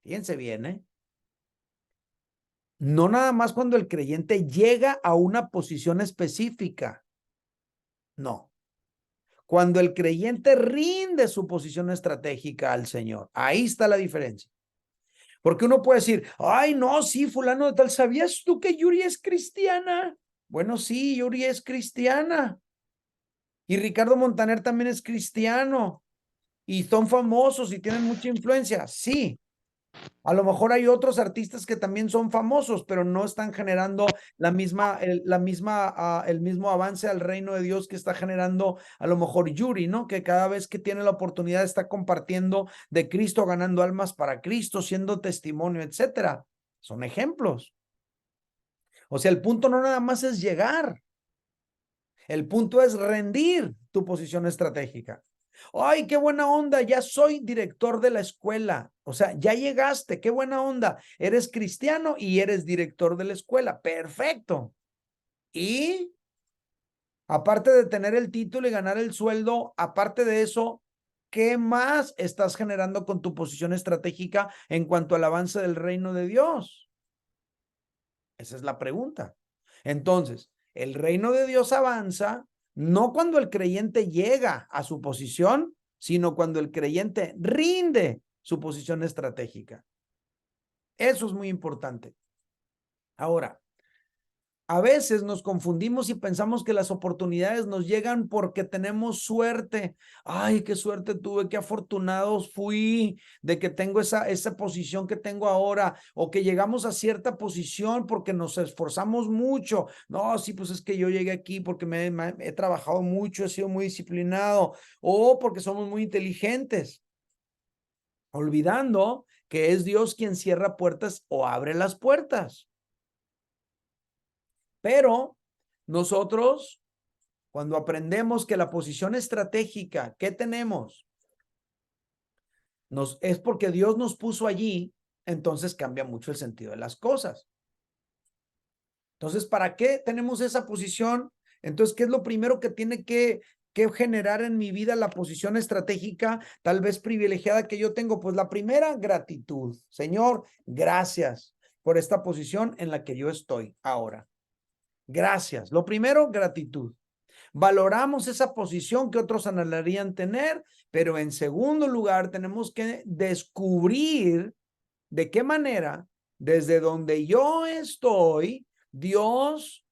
Fíjense bien, ¿eh? No nada más cuando el creyente llega a una posición específica. No. Cuando el creyente rinde su posición estratégica al Señor. Ahí está la diferencia. Porque uno puede decir, ay, no, sí, fulano de tal, ¿sabías tú que Yuri es cristiana? Bueno, sí, Yuri es cristiana. Y Ricardo Montaner también es cristiano. Y son famosos y tienen mucha influencia. Sí, A lo mejor hay otros artistas que también son famosos, pero no están generando el mismo avance al reino de Dios que está generando a lo mejor Yuri, ¿no? Que cada vez que tiene la oportunidad está compartiendo de Cristo, ganando almas para Cristo, siendo testimonio, etcétera. Son ejemplos. O sea, el punto no nada más es llegar. El punto es rendir tu posición estratégica. Ay, qué buena onda, ya soy director de la escuela. O sea, ya llegaste, qué buena onda. Eres cristiano y eres director de la escuela. Perfecto. Y aparte de tener el título y ganar el sueldo, aparte de eso, ¿qué más estás generando con tu posición estratégica en cuanto al avance del reino de Dios? Esa es la pregunta. Entonces, el reino de Dios avanza no cuando el creyente llega a su posición, sino cuando el creyente rinde su posición estratégica. Eso es muy importante. Ahora, a veces nos confundimos y pensamos que las oportunidades nos llegan porque tenemos suerte. Ay, qué suerte tuve, qué afortunados fui de que tengo esa posición que tengo ahora, o que llegamos a cierta posición porque nos esforzamos mucho. No, sí, pues es que yo llegué aquí porque he trabajado mucho, he sido muy disciplinado, o porque somos muy inteligentes, olvidando que es Dios quien cierra puertas o abre las puertas. Pero nosotros, cuando aprendemos que la posición estratégica que tenemos es porque Dios nos puso allí, entonces cambia mucho el sentido de las cosas. Entonces, ¿para qué tenemos esa posición? Entonces, ¿qué es lo primero que tiene que generar en mi vida la posición estratégica, tal vez privilegiada que yo tengo? Pues la primera, gratitud. Señor, gracias por esta posición en la que yo estoy ahora. Gracias. Lo primero, gratitud. Valoramos esa posición que otros anhelarían tener, pero en segundo lugar tenemos que descubrir de qué manera, desde donde yo estoy, Dios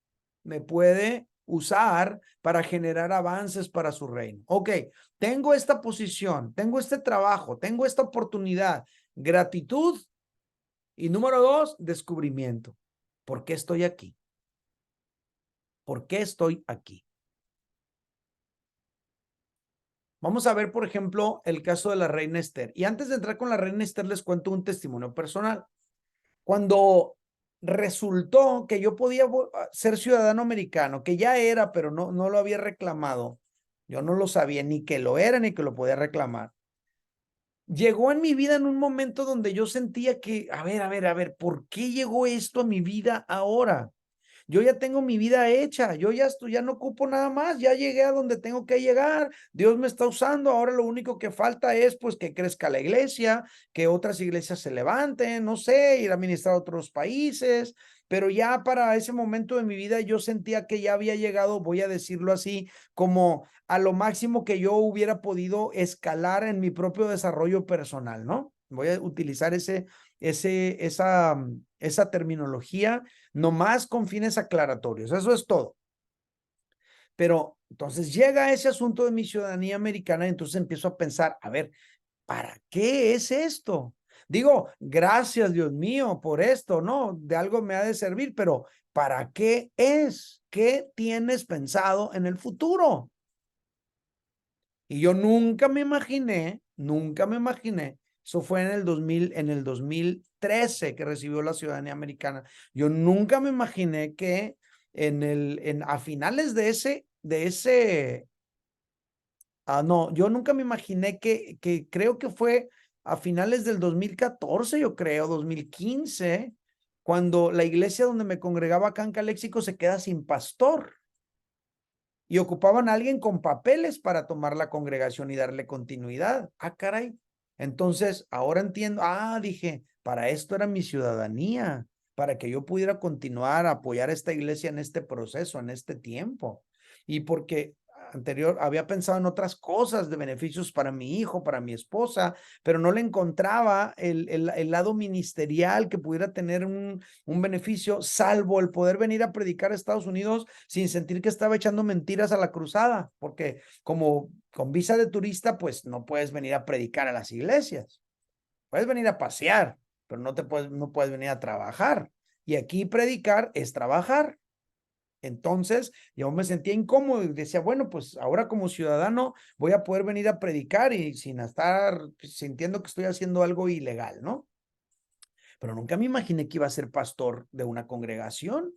me puede usar para generar avances para su reino. Ok, tengo esta posición, tengo este trabajo, tengo esta oportunidad. Gratitud. Y número 2, descubrimiento. ¿Por qué estoy aquí? ¿Por qué estoy aquí? Vamos a ver, por ejemplo, el caso de la reina Esther. Y antes de entrar con la reina Esther, les cuento un testimonio personal. Cuando resultó que yo podía ser ciudadano americano, que ya era, pero no lo había reclamado, yo no lo sabía ni que lo era ni que lo podía reclamar. Llegó en mi vida en un momento donde yo sentía que, a ver, ¿por qué llegó esto a mi vida ahora? Yo ya tengo mi vida hecha, yo ya estoy, ya no ocupo nada más, ya llegué a donde tengo que llegar, Dios me está usando, ahora lo único que falta es pues que crezca la iglesia, que otras iglesias se levanten, no sé, ir a ministrar a otros países, pero ya para ese momento de mi vida yo sentía que ya había llegado, voy a decirlo así, como a lo máximo que yo hubiera podido escalar en mi propio desarrollo personal, ¿no? Voy a utilizar esa terminología, nomás con fines aclaratorios, eso es todo. Pero entonces llega ese asunto de mi ciudadanía americana y entonces empiezo a pensar, a ver, ¿para qué es esto? Digo, gracias Dios mío por esto, ¿no? De algo me ha de servir, pero ¿para qué es? ¿Qué tienes pensado en el futuro? Y yo nunca me imaginé, eso fue en el 2013 que recibió la ciudadanía americana. Yo nunca me imaginé que a finales no, yo nunca me imaginé que creo que fue a finales del 2014, yo creo, 2015, cuando la iglesia donde me congregaba acá en Caléxico se queda sin pastor. Y ocupaban a alguien con papeles para tomar la congregación y darle continuidad. Ah, caray. Entonces, ahora entiendo. Ah, dije, para esto era mi ciudadanía, para que yo pudiera continuar a apoyar a esta iglesia en este proceso, en este tiempo. Y porque había pensado en otras cosas de beneficios para mi hijo, para mi esposa, pero no le encontraba el lado ministerial que pudiera tener un beneficio, salvo el poder venir a predicar a Estados Unidos sin sentir que estaba echando mentiras a la cruzada, porque como con visa de turista, pues no puedes venir a predicar a las iglesias, puedes venir a pasear, pero no puedes venir a trabajar. Y aquí predicar es trabajar. Entonces, yo me sentía incómodo y decía, bueno, pues ahora como ciudadano voy a poder venir a predicar y sin estar sintiendo que estoy haciendo algo ilegal, ¿no? Pero nunca me imaginé que iba a ser pastor de una congregación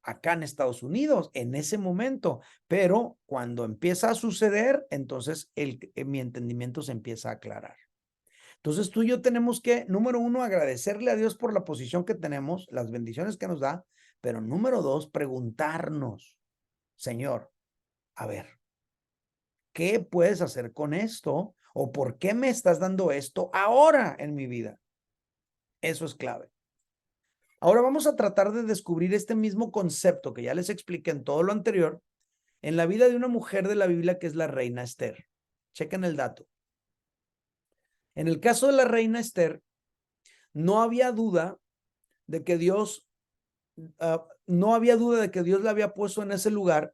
acá en Estados Unidos en ese momento. Pero cuando empieza a suceder, entonces mi entendimiento se empieza a aclarar. Entonces tú y yo tenemos que, número uno, agradecerle a Dios por la posición que tenemos, las bendiciones que nos da, pero número dos, preguntarnos, Señor, a ver, ¿qué puedes hacer con esto? ¿O por qué me estás dando esto ahora en mi vida? Eso es clave. Ahora vamos a tratar de descubrir este mismo concepto que ya les expliqué en todo lo anterior en la vida de una mujer de la Biblia que es la reina Esther. Chequen el dato. En el caso de la reina Esther, no había duda de que Dios, no había duda de que Dios la había puesto en ese lugar.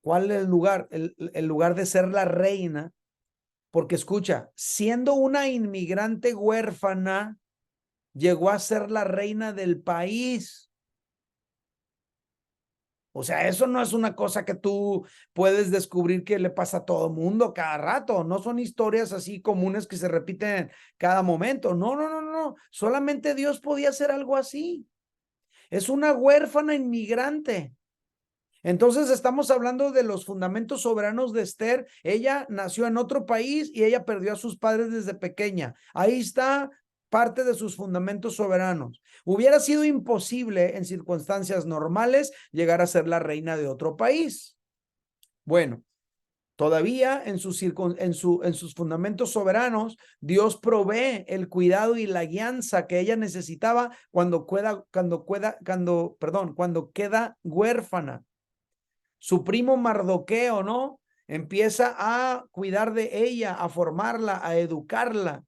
¿Cuál es el lugar? El lugar de ser la reina. Porque escucha, siendo una inmigrante huérfana, llegó a ser la reina del país. O sea, eso no es una cosa que tú puedes descubrir que le pasa a todo mundo cada rato. No son historias así comunes que se repiten cada momento. No, no, no, no. Solamente Dios podía hacer algo así. Es una huérfana inmigrante. Entonces estamos hablando de los fundamentos soberanos de Esther. Ella nació en otro país y ella perdió a sus padres desde pequeña. Ahí está parte de sus fundamentos soberanos. Hubiera sido imposible en circunstancias normales llegar a ser la reina de otro país. Bueno, todavía en sus fundamentos soberanos, Dios provee el cuidado y la guianza que ella necesitaba cuando queda huérfana. Su primo Mardoqueo, ¿no? Empieza a cuidar de ella, a formarla, a educarla.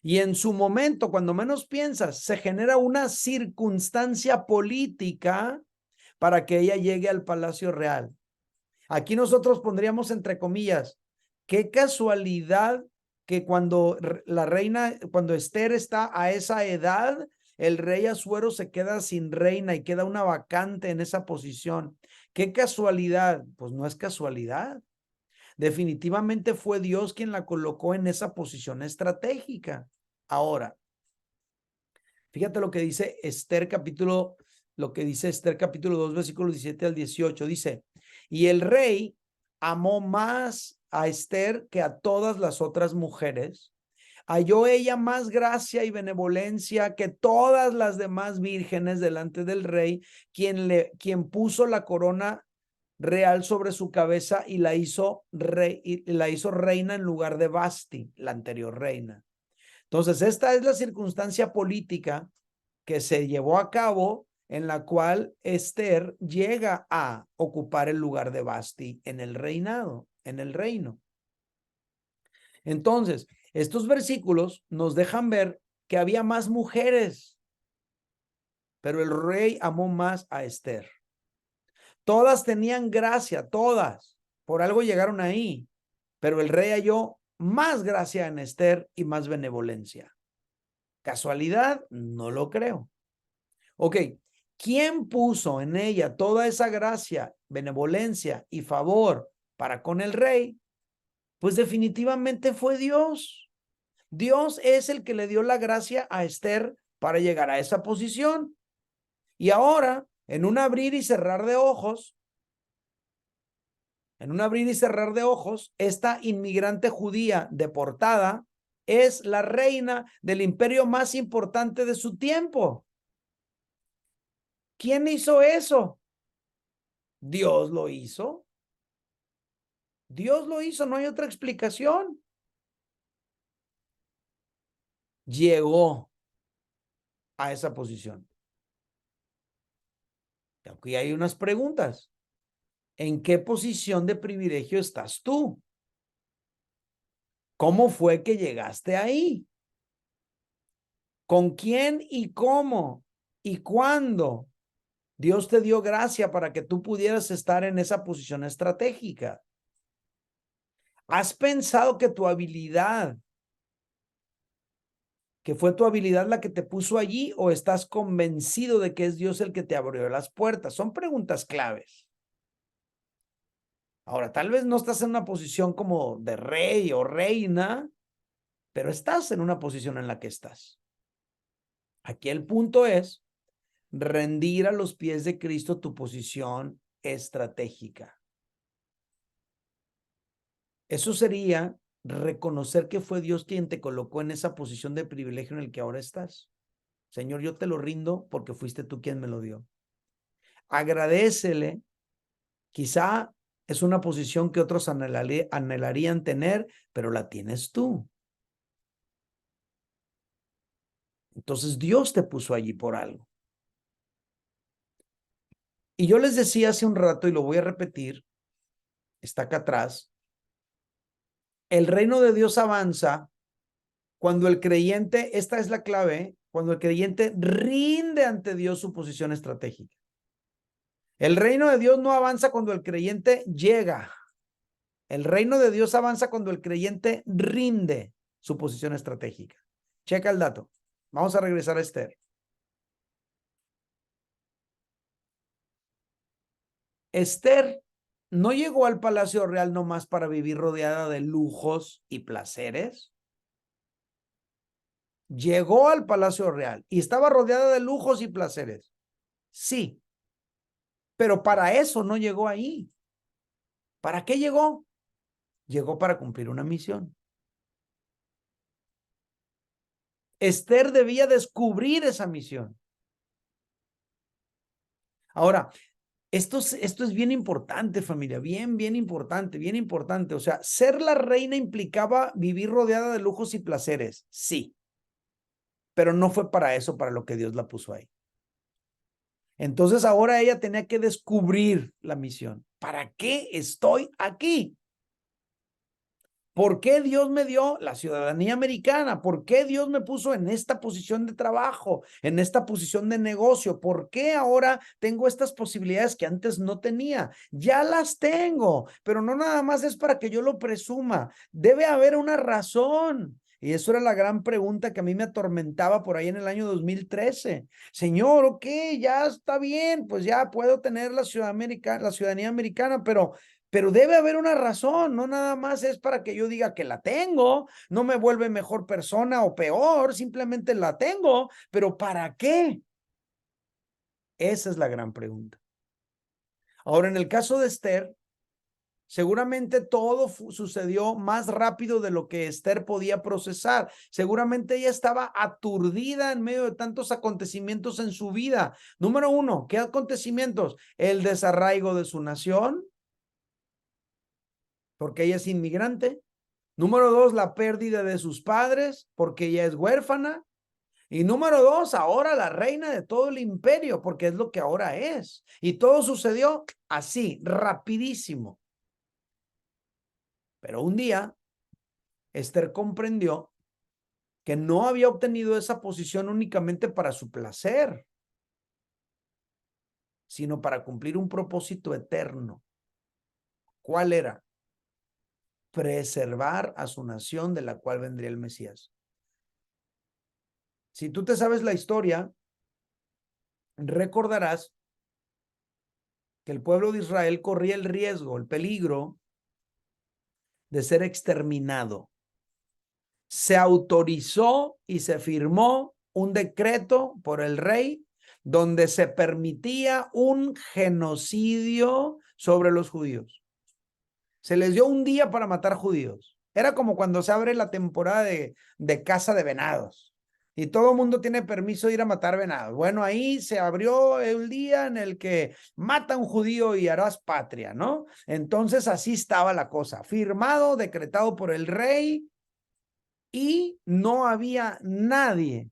Y en su momento, cuando menos piensas, se genera una circunstancia política para que ella llegue al Palacio Real. Aquí nosotros pondríamos entre comillas, qué casualidad que cuando cuando Esther está a esa edad, el rey Asuero se queda sin reina y queda una vacante en esa posición. ¿Qué casualidad? Pues no es casualidad. Definitivamente fue Dios quien la colocó en esa posición estratégica. Ahora, fíjate lo que dice Esther capítulo 2, versículos 17 al 18. Dice, y el rey amó más a Esther que a todas las otras mujeres. Halló ella más gracia y benevolencia que todas las demás vírgenes delante del rey, quien puso la corona real sobre su cabeza y la hizo reina en lugar de Vasti, la anterior reina. Entonces, esta es la circunstancia política que se llevó a cabo en la cual Esther llega a ocupar el lugar de Vasti en el reinado, en el reino. Entonces, estos versículos nos dejan ver que había más mujeres, pero el rey amó más a Esther. Todas tenían gracia, todas, por algo llegaron ahí, pero el rey halló más gracia en Esther y más benevolencia. ¿Casualidad? No lo creo. Ok, ¿quién puso en ella toda esa gracia, benevolencia y favor para con el rey? Pues definitivamente fue Dios. Dios es el que le dio la gracia a Esther para llegar a esa posición. Y ahora, en un abrir y cerrar de ojos, esta inmigrante judía deportada es la reina del imperio más importante de su tiempo. ¿Quién hizo eso? Dios lo hizo. Dios lo hizo, no hay otra explicación. Llegó a esa posición. Y aquí hay unas preguntas. ¿En qué posición de privilegio estás tú? ¿Cómo fue que llegaste ahí? ¿Con quién y cómo? ¿Y cuándo? Dios te dio gracia para que tú pudieras estar en esa posición estratégica. ¿Has pensado que tu habilidad ¿Que fue tu habilidad la que te puso allí o estás convencido de que es Dios el que te abrió las puertas? Son preguntas claves. Ahora, tal vez no estás en una posición como de rey o reina, pero estás en una posición en la que estás. Aquí el punto es rendir a los pies de Cristo tu posición estratégica. Eso sería reconocer que fue Dios quien te colocó en esa posición de privilegio en el que ahora estás. Señor, yo te lo rindo porque fuiste tú quien me lo dio. Agradécele. Quizá es una posición que otros anhelarían tener, pero la tienes tú. Entonces Dios te puso allí por algo. Y yo les decía hace un rato, y lo voy a repetir, está acá atrás, el reino de Dios avanza cuando el creyente, esta es la clave, cuando el creyente rinde ante Dios su posición estratégica. El reino de Dios no avanza cuando el creyente llega. El reino de Dios avanza cuando el creyente rinde su posición estratégica. Checa el dato. Vamos a regresar a Esther. Esther no llegó al Palacio Real nomás para vivir rodeada de lujos y placeres. Llegó al Palacio Real y estaba rodeada de lujos y placeres. Sí, pero para eso no llegó ahí. ¿Para qué llegó? Llegó para cumplir una misión. Esther debía descubrir esa misión. Ahora, esto es bien importante, familia, bien importante, bien importante. O sea, ser la reina implicaba vivir rodeada de lujos y placeres, sí, pero no fue para eso, para lo que Dios la puso ahí. Entonces ahora ella tenía que descubrir la misión. ¿Para qué estoy aquí? ¿Por qué Dios me dio la ciudadanía americana? ¿Por qué Dios me puso en esta posición de trabajo, en esta posición de negocio? ¿Por qué ahora tengo estas posibilidades que antes no tenía? Ya las tengo, pero no nada más es para que yo lo presuma. Debe haber una razón. Y eso era la gran pregunta que a mí me atormentaba por ahí en el año 2013. Señor, ok, ya está bien, pues ya puedo tener la ciudadanía americana, pero debe haber una razón, no nada más es para que yo diga que la tengo, no me vuelve mejor persona o peor, simplemente la tengo, pero ¿para qué? Esa es la gran pregunta. Ahora, en el caso de Esther, seguramente todo sucedió más rápido de lo que Esther podía procesar. Seguramente ella estaba aturdida en medio de tantos acontecimientos en su vida. Número uno, ¿qué acontecimientos? El desarraigo de su nación, porque ella es inmigrante. Número dos, la pérdida de sus padres, porque ella es huérfana. Y número dos, ahora la reina de todo el imperio, porque es lo que ahora es. Y todo sucedió así, rapidísimo. Pero un día, Esther comprendió que no había obtenido esa posición únicamente para su placer, sino para cumplir un propósito eterno. ¿Cuál era? Preservar a su nación de la cual vendría el Mesías. Si tú te sabes la historia, recordarás que el pueblo de Israel corría el riesgo, el peligro de ser exterminado. Se autorizó y se firmó un decreto por el rey donde se permitía un genocidio sobre los judíos. Se les dio un día para matar judíos. Era como cuando se abre la temporada de caza de venados y todo el mundo tiene permiso de ir a matar venados. Bueno, ahí se abrió el día en el que mata a un judío y harás patria, ¿no? Entonces así estaba la cosa, firmado, decretado por el rey, y no había nadie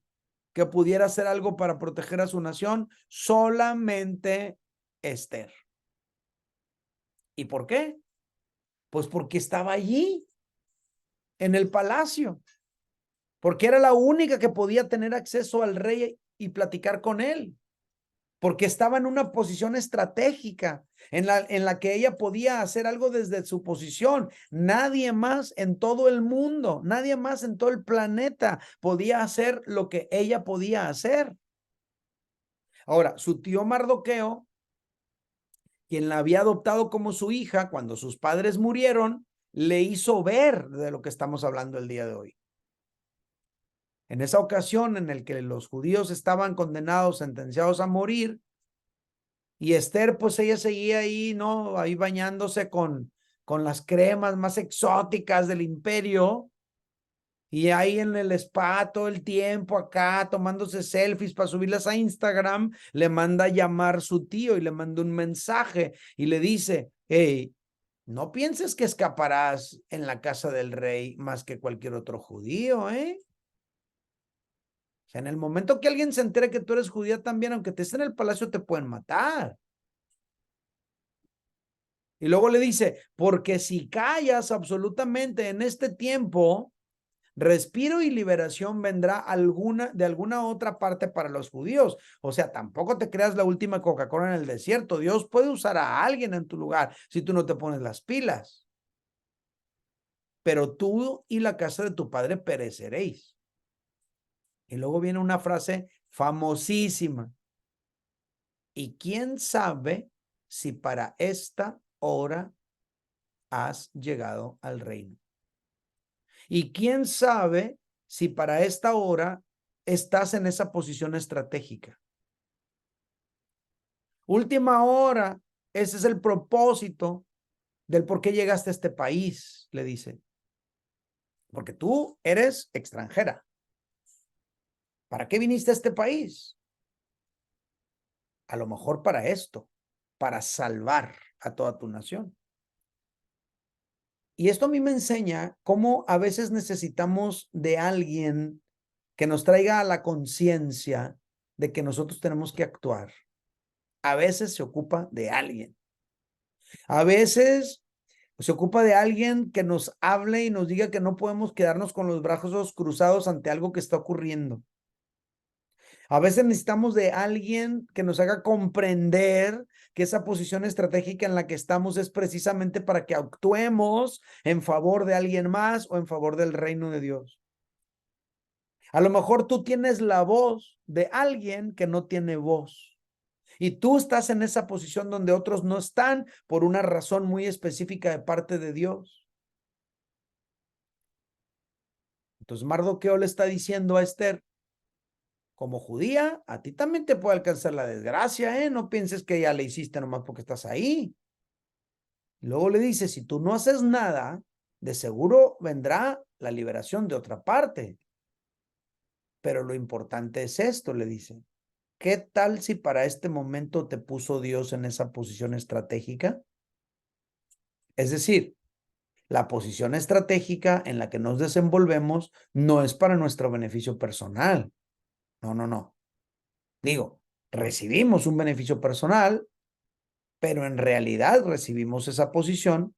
que pudiera hacer algo para proteger a su nación, solamente Esther. ¿Y por qué? Pues porque estaba allí, en el palacio, porque era la única que podía tener acceso al rey y platicar con él. porque estaba en una posición estratégica en la que ella podía hacer algo desde su posición. Nadie más en todo el mundo, nadie más en todo el planeta podía hacer lo que ella podía hacer. Ahora, su tío Mardoqueo, quien la había adoptado como su hija cuando sus padres murieron, le hizo ver de lo que estamos hablando el día de hoy. En esa ocasión en la que los judíos estaban condenados, sentenciados a morir, y Esther, pues ella seguía ahí, ¿no? Ahí bañándose con las cremas más exóticas del imperio, y ahí en el spa todo el tiempo acá, tomándose selfies para subirlas a Instagram, le manda a llamar su tío y le manda un mensaje y le dice, hey, no pienses que escaparás en la casa del rey más que cualquier otro judío, ¿eh? O sea, en el momento que alguien se entere que tú eres judía también, aunque te estés en el palacio, te pueden matar. Y luego le dice, porque si callas absolutamente en este tiempo, respiro y liberación vendrá de alguna otra parte para los judíos. O sea, tampoco te creas la última Coca-Cola en el desierto. Dios puede usar a alguien en tu lugar si tú no te pones las pilas. Pero tú y la casa de tu padre pereceréis. Y luego viene una frase famosísima. Y quién sabe si para esta hora has llegado al reino. Y quién sabe si para esta hora estás en esa posición estratégica. Última hora, ese es el propósito del por qué llegaste a este país, le dice. Porque tú eres extranjera. ¿Para qué viniste a este país? A lo mejor para esto, para salvar a toda tu nación. Y esto a mí me enseña cómo a veces necesitamos de alguien que nos traiga a la conciencia de que nosotros tenemos que actuar. A veces se ocupa de alguien. A veces se ocupa de alguien que nos hable y nos diga que no podemos quedarnos con los brazos cruzados ante algo que está ocurriendo. A veces necesitamos de alguien que nos haga comprender que esa posición estratégica en la que estamos es precisamente para que actuemos en favor de alguien más o en favor del reino de Dios. A lo mejor tú tienes la voz de alguien que no tiene voz. Y tú estás en esa posición donde otros no están por una razón muy específica de parte de Dios. Entonces Mardoqueo le está diciendo a Esther, como judía, a ti también te puede alcanzar la desgracia, ¿eh? No pienses que ya le hiciste nomás porque estás ahí. Luego le dice, si tú no haces nada, de seguro vendrá la liberación de otra parte. Pero lo importante es esto, le dice. ¿Qué tal si para este momento te puso Dios en esa posición estratégica? Es decir, la posición estratégica en la que nos desenvolvemos no es para nuestro beneficio personal. No, no, no. Digo, recibimos un beneficio personal, pero en realidad recibimos esa posición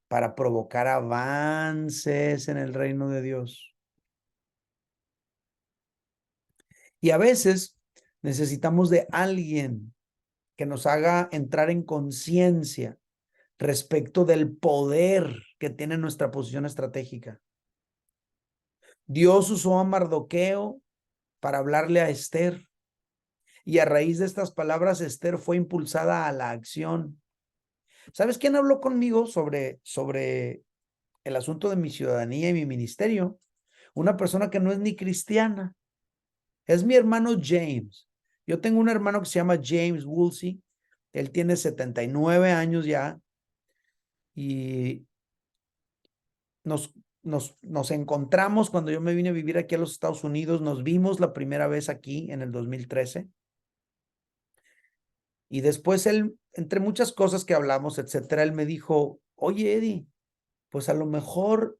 para provocar avances en el reino de Dios. Y a veces necesitamos de alguien que nos haga entrar en conciencia respecto del poder que tiene nuestra posición estratégica. Dios usó a Mardoqueo para hablarle a Esther. Y a raíz de estas palabras, Esther fue impulsada a la acción. ¿Sabes quién habló conmigo sobre el asunto de mi ciudadanía y mi ministerio? Una persona que no es ni cristiana. Es mi hermano James. Yo tengo un hermano que se llama James Woolsey. Él tiene 79 años ya y nos encontramos cuando yo me vine a vivir aquí a los Estados Unidos. Nos vimos la primera vez aquí en el 2013. Y después él, entre muchas cosas que hablamos, etcétera, él me dijo, oye, Eddie, pues a lo mejor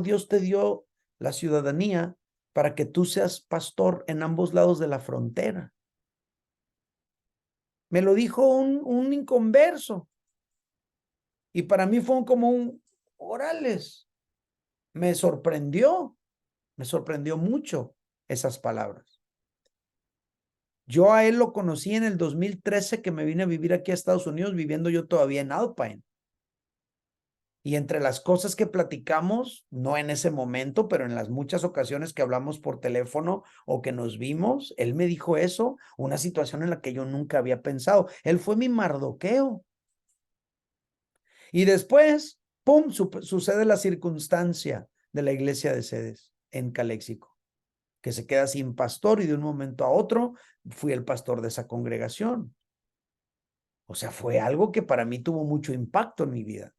Dios te dio la ciudadanía para que tú seas pastor en ambos lados de la frontera. Me lo dijo un inconverso. Y para mí fue como órales. Me sorprendió mucho esas palabras. Yo a él lo conocí en el 2013 que me vine a vivir aquí a Estados Unidos, viviendo yo todavía en Alpine. Y entre las cosas que platicamos, no en ese momento, pero en las muchas ocasiones que hablamos por teléfono o que nos vimos, él me dijo eso, una situación en la que yo nunca había pensado. Él fue mi Mardoqueo. Y después, ¡pum!, sucede la circunstancia de la iglesia de Sedes en Calexico, que se queda sin pastor y de un momento a otro fui el pastor de esa congregación. O sea, fue algo que para mí tuvo mucho impacto en mi vida.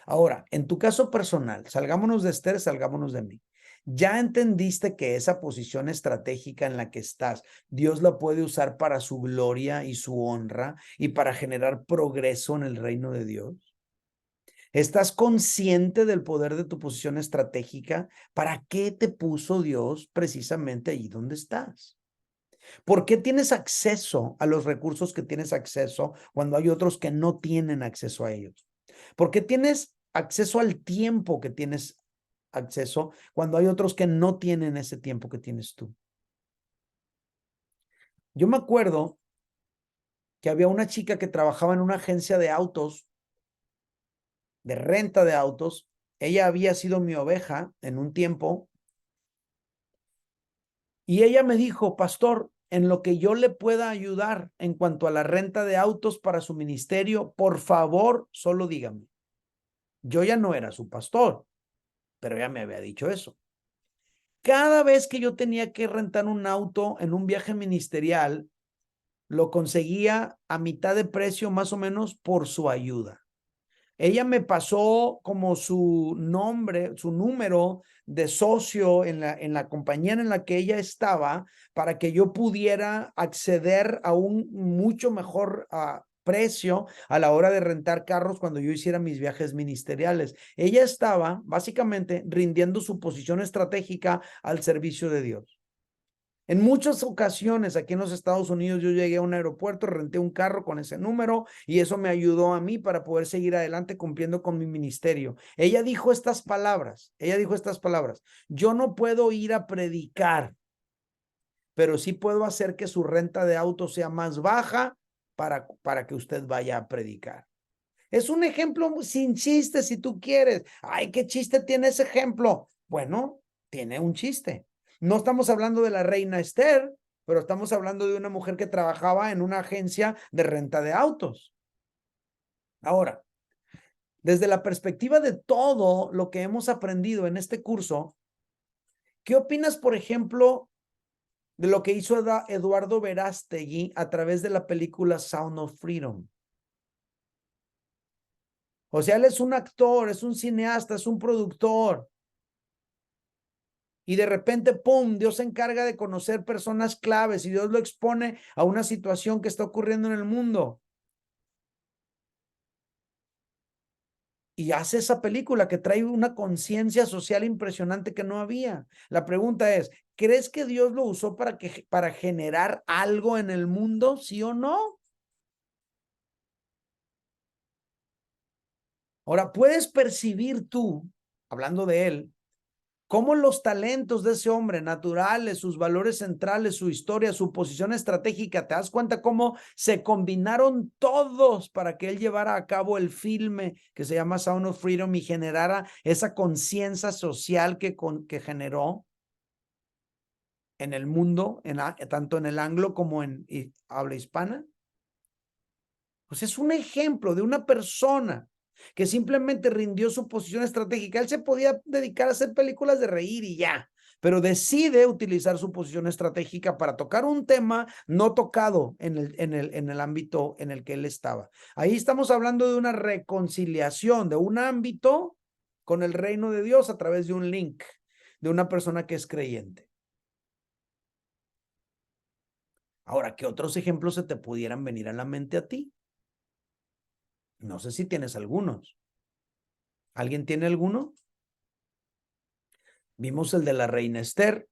Ahora, en tu caso personal, salgámonos de Esther, salgámonos de mí. Ya entendiste que esa posición estratégica en la que estás, Dios la puede usar para su gloria y su honra y para generar progreso en el reino de Dios. ¿Estás consciente del poder de tu posición estratégica? ¿Para qué te puso Dios precisamente allí donde estás? ¿Por qué tienes acceso a los recursos que tienes acceso cuando hay otros que no tienen acceso a ellos? ¿Por qué tienes acceso al tiempo que tienes acceso cuando hay otros que no tienen ese tiempo que tienes tú? Yo me acuerdo que había una chica que trabajaba en una agencia de autos, de renta de autos. Ella había sido mi oveja en un tiempo y ella me dijo: pastor, en lo que yo le pueda ayudar en cuanto a la renta de autos para su ministerio, por favor, solo dígame. Yo ya no era su pastor, pero ella me había dicho eso. Cada vez que yo tenía que rentar un auto en un viaje ministerial, lo conseguía a mitad de precio más o menos por su ayuda. Ella me pasó como su nombre, su número de socio en la compañía en la que ella estaba para que yo pudiera acceder a un mucho mejor precio a la hora de rentar carros cuando yo hiciera mis viajes ministeriales. Ella estaba básicamente rindiendo su posición estratégica al servicio de Dios. En muchas ocasiones aquí en los Estados Unidos yo llegué a un aeropuerto, renté un carro con ese número y eso me ayudó a mí para poder seguir adelante cumpliendo con mi ministerio. Ella dijo estas palabras, yo no puedo ir a predicar, pero sí puedo hacer que su renta de auto sea más baja para que usted vaya a predicar. Es un ejemplo sin chiste si tú quieres. Ay, ¿qué chiste tiene ese ejemplo? Bueno, tiene un chiste. No estamos hablando de la reina Esther, pero estamos hablando de una mujer que trabajaba en una agencia de renta de autos. Ahora, desde la perspectiva de todo lo que hemos aprendido en este curso, ¿qué opinas, por ejemplo, de lo que hizo Eduardo Verástegui a través de la película Sound of Freedom? O sea, él es un actor, es un cineasta, es un productor. Y de repente, ¡pum!, Dios se encarga de conocer personas claves y Dios lo expone a una situación que está ocurriendo en el mundo. Y hace esa película que trae una conciencia social impresionante que no había. La pregunta es, ¿crees que Dios lo usó para generar algo en el mundo? ¿Sí o no? Ahora, puedes percibir tú, hablando de él, cómo los talentos de ese hombre naturales, sus valores centrales, su historia, su posición estratégica, ¿te das cuenta cómo se combinaron todos para que él llevara a cabo el filme que se llama Sound of Freedom y generara esa conciencia social que generó en el mundo, tanto en el anglo como en habla hispana? Pues es un ejemplo de una persona que simplemente rindió su posición estratégica. Él se podía dedicar a hacer películas de reír y ya, pero decide utilizar su posición estratégica para tocar un tema no tocado en el ámbito en el que él estaba. Ahí estamos hablando de una reconciliación de un ámbito con el reino de Dios a través de un link de una persona que es creyente. Ahora, ¿qué otros ejemplos se te pudieran venir a la mente a ti? No sé si tienes algunos. ¿Alguien tiene alguno? Vimos el de la reina Esther,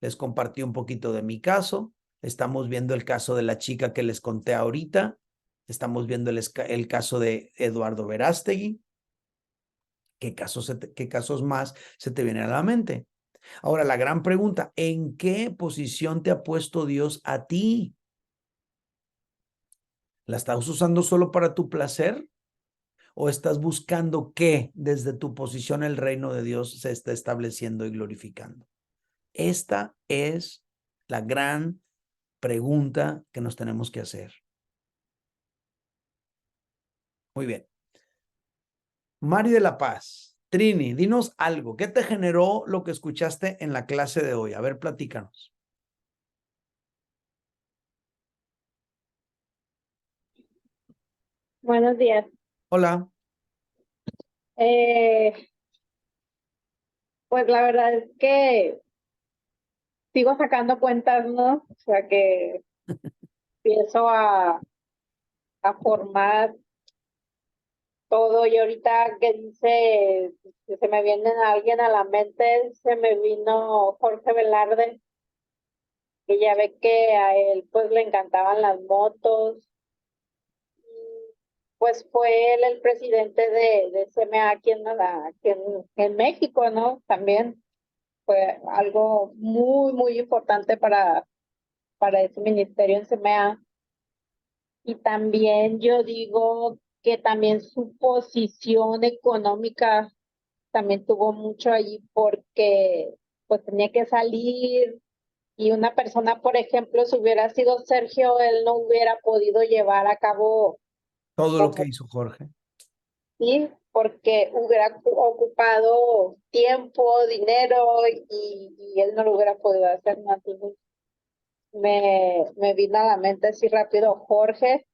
les compartí un poquito de mi caso, estamos viendo el caso de la chica que les conté ahorita, estamos viendo el caso de Eduardo Verástegui. ¿Qué casos más se te vienen a la mente? Ahora, la gran pregunta, ¿en qué posición te ha puesto Dios a ti? ¿La estás usando solo para tu placer? ¿O estás buscando que desde tu posición el reino de Dios se esté estableciendo y glorificando? Esta es la gran pregunta que nos tenemos que hacer. Muy bien. Mari de la Paz, Trini, dinos algo. ¿Qué te generó lo que escuchaste en la clase de hoy? A ver, platícanos. Buenos días. Hola. Eh, pues la verdad es que sigo sacando cuentas, ¿no? O sea que empiezo a formar todo y ahorita que dice, que se me viene alguien a la mente, se me vino Jorge Velarde, que ya ve que a él pues le encantaban las motos. Pues fue él el presidente de CMA aquí en México, ¿no? También fue algo muy, muy importante para ese ministerio en CMA. Y también yo digo que también su posición económica también tuvo mucho allí porque pues tenía que salir y una persona, por ejemplo, si hubiera sido Sergio, él no hubiera podido llevar a cabo Todo lo que como hizo Jorge. sí, porque hubiera ocupado tiempo, dinero y él no lo hubiera podido hacer, ¿no? Entonces, me vino a la mente así rápido Jorge,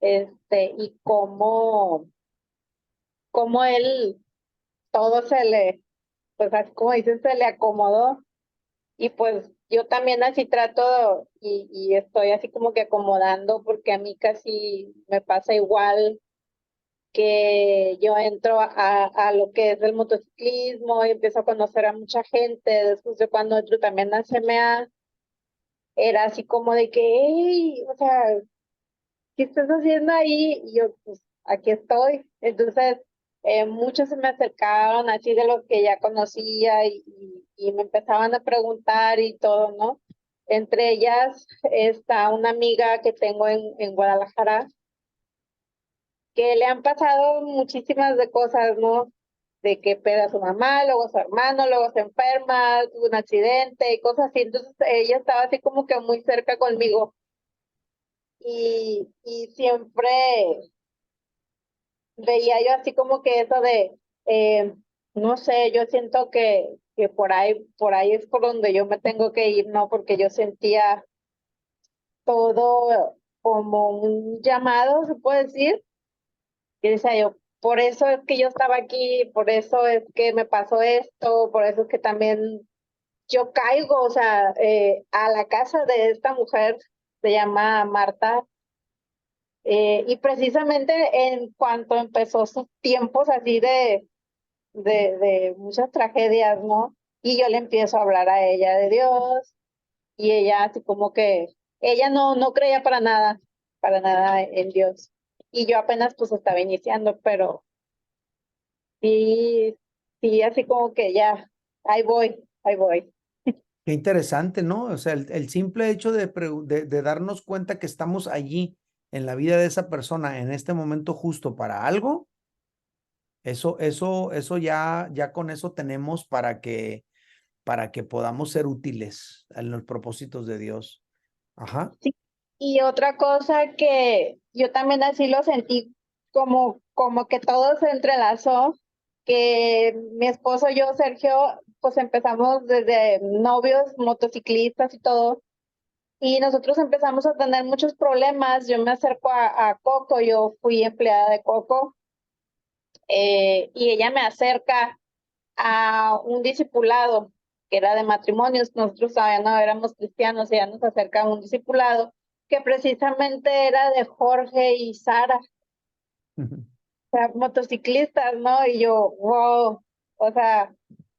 y cómo él todo pues así como dicen, se le acomodó. Y pues yo también así trato y estoy así como que acomodando porque a mí casi me pasa igual que yo entro a lo que es el motociclismo y empiezo a conocer a mucha gente. Después de cuando entro también a CMA, era así como de que, hey, o sea, ¿qué estás haciendo ahí? Y yo, pues, aquí estoy. Entonces, muchos se me acercaron así de los que ya conocía y me empezaban a preguntar y todo, ¿no? Entre ellas está una amiga que tengo en Guadalajara, que le han pasado muchísimas de cosas, ¿no? De que pega a su mamá, luego a su hermano, luego se enferma, tuvo un accidente y cosas así. Entonces, ella estaba así como que muy cerca conmigo y siempre veía yo así como que eso de, no sé, yo siento que por ahí es por donde yo me tengo que ir, ¿no? Porque yo sentía todo como un llamado, se puede decir, y decía yo, por eso es que yo estaba aquí, por eso es que me pasó esto, por eso es que también yo caigo, o sea, a la casa de esta mujer, se llama Marta. Y precisamente en cuanto empezó sus tiempos así de muchas tragedias, ¿no? Y yo le empiezo a hablar a ella de Dios y ella así como que, ella no creía para nada en Dios. Y yo apenas pues estaba iniciando, pero sí, sí, así como que ya, ahí voy, ahí voy. Qué interesante, ¿no? O sea, el simple hecho de darnos cuenta que estamos allí en la vida de esa persona en este momento justo para algo, eso ya con eso tenemos para que podamos ser útiles en los propósitos de Dios. Ajá. Sí. Y otra cosa que yo también así lo sentí, como que todo se entrelazó, que mi esposo y yo, Sergio, pues empezamos desde novios, motociclistas y todo, y nosotros empezamos a tener muchos problemas. Yo me acerco a Coco, yo fui empleada de Coco, y ella me acerca a un discipulado que era de matrimonios. Nosotros todavía no éramos cristianos, y ella nos acerca a un discipulado que precisamente era de Jorge y Sara, o sea, motociclistas, ¿no? Y yo, wow, o sea,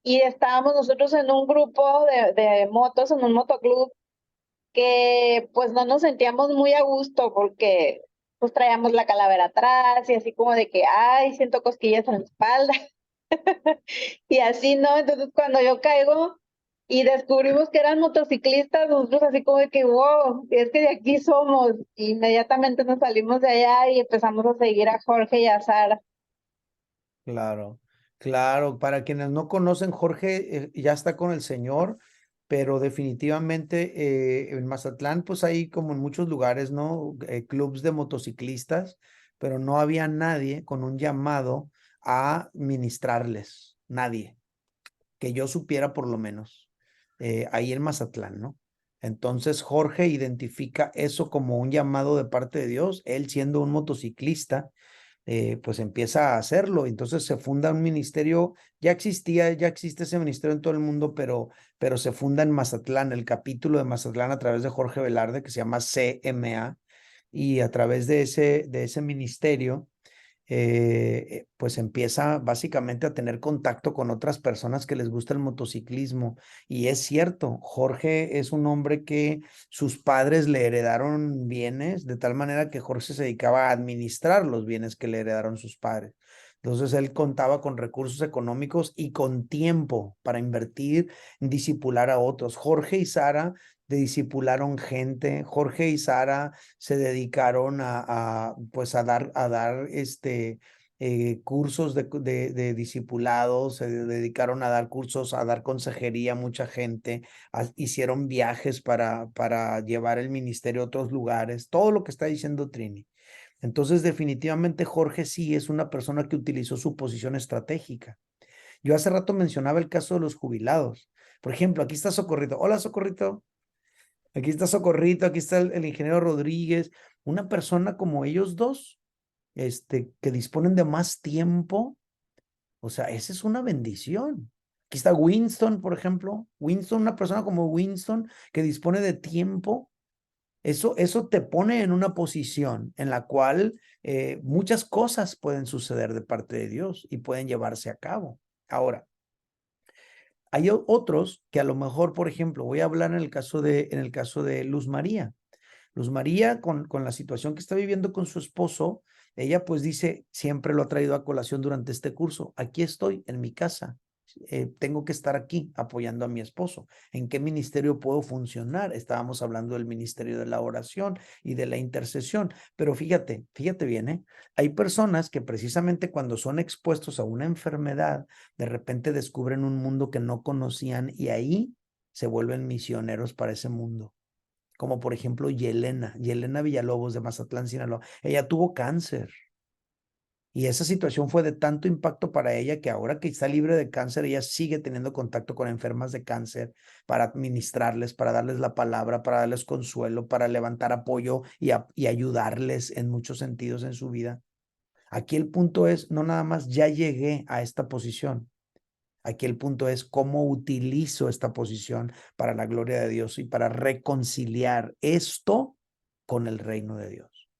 y estábamos nosotros en un grupo de motos, en un motoclub, que pues no nos sentíamos muy a gusto porque pues traíamos la calavera atrás y así como de que, ay, siento cosquillas en la espalda y así, ¿no? Entonces cuando yo caigo, y descubrimos que eran motociclistas, nosotros así como de que, wow, es que de aquí somos. Inmediatamente nos salimos de allá y empezamos a seguir a Jorge y a Sara. Claro, claro. Para quienes no conocen, Jorge ya está con el Señor, pero definitivamente en Mazatlán, pues hay como en muchos lugares, ¿no? Clubs de motociclistas, pero no había nadie con un llamado a ministrarles, nadie, que yo supiera por lo menos, ahí en Mazatlán, ¿no? Entonces Jorge identifica eso como un llamado de parte de Dios, él siendo un motociclista pues empieza a hacerlo. Entonces se funda un ministerio, ya existe ese ministerio en todo el mundo, pero se funda en Mazatlán, el capítulo de Mazatlán a través de Jorge Velarde, que se llama CMA, y a través de ese ministerio, pues empieza básicamente a tener contacto con otras personas que les gusta el motociclismo. Y es cierto, Jorge es un hombre que sus padres le heredaron bienes, de tal manera que Jorge se dedicaba a administrar los bienes que le heredaron sus padres. Entonces él contaba con recursos económicos y con tiempo para invertir en discipular a otros. Jorge y Sara discipularon gente. Jorge y Sara se dedicaron pues a dar cursos de discipulados, se dedicaron a dar cursos, a dar consejería a mucha gente, hicieron viajes para llevar el ministerio a otros lugares, todo lo que está diciendo Trini. Entonces, definitivamente Jorge sí es una persona que utilizó su posición estratégica. Yo hace rato mencionaba el caso de los jubilados. Por ejemplo, aquí está Socorrito. Hola, Socorrito. Aquí está Socorrito, aquí está el ingeniero Rodríguez, una persona como ellos dos, que disponen de más tiempo. O sea, esa es una bendición. Aquí está Winston, por ejemplo. Winston, una persona como Winston que dispone de tiempo. Eso te pone en una posición en la cual muchas cosas pueden suceder de parte de Dios y pueden llevarse a cabo. Ahora, hay otros que a lo mejor, por ejemplo, voy a hablar en el caso de Luz María. Luz María, con la situación que está viviendo con su esposo, ella pues dice, siempre lo ha traído a colación durante este curso, aquí estoy en mi casa, tengo que estar aquí apoyando a mi esposo. ¿En qué ministerio puedo funcionar? Estábamos hablando del ministerio de la oración y de la intercesión, pero fíjate bien, ¿eh? Hay personas que precisamente cuando son expuestos a una enfermedad, de repente descubren un mundo que no conocían y ahí se vuelven misioneros para ese mundo, como por ejemplo Yelena Villalobos de Mazatlán, Sinaloa. Ella tuvo cáncer y esa situación fue de tanto impacto para ella que ahora que está libre de cáncer, ella sigue teniendo contacto con enfermas de cáncer para administrarles, para darles la palabra, para darles consuelo, para levantar apoyo y ayudarles en muchos sentidos en su vida. Aquí el punto es, no nada más ya llegué a esta posición. Aquí el punto es cómo utilizo esta posición para la gloria de Dios y para reconciliar esto con el reino de Dios.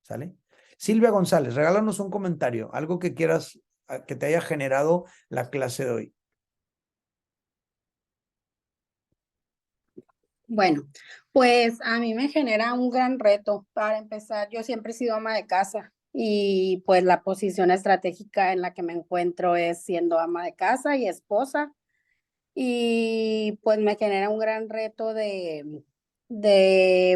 ¿Sale? Silvia González, regálanos un comentario, algo que quieras que te haya generado la clase de hoy. Bueno, pues a mí me genera un gran reto. Para empezar, yo siempre he sido ama de casa y pues la posición estratégica en la que me encuentro es siendo ama de casa y esposa, y pues me genera un gran reto de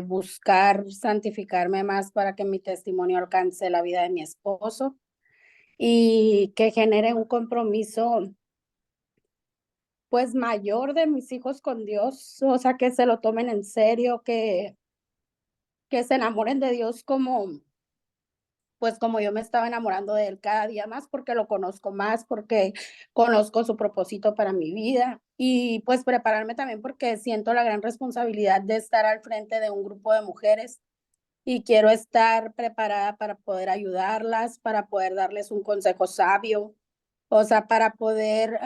buscar santificarme más para que mi testimonio alcance la vida de mi esposo y que genere un compromiso pues mayor de mis hijos con Dios, o sea, que se lo tomen en serio, que se enamoren de Dios pues como yo me estaba enamorando de él cada día más, porque lo conozco más, porque conozco su propósito para mi vida, y pues prepararme también porque siento la gran responsabilidad de estar al frente de un grupo de mujeres y quiero estar preparada para poder ayudarlas, para poder darles un consejo sabio, o sea, para poder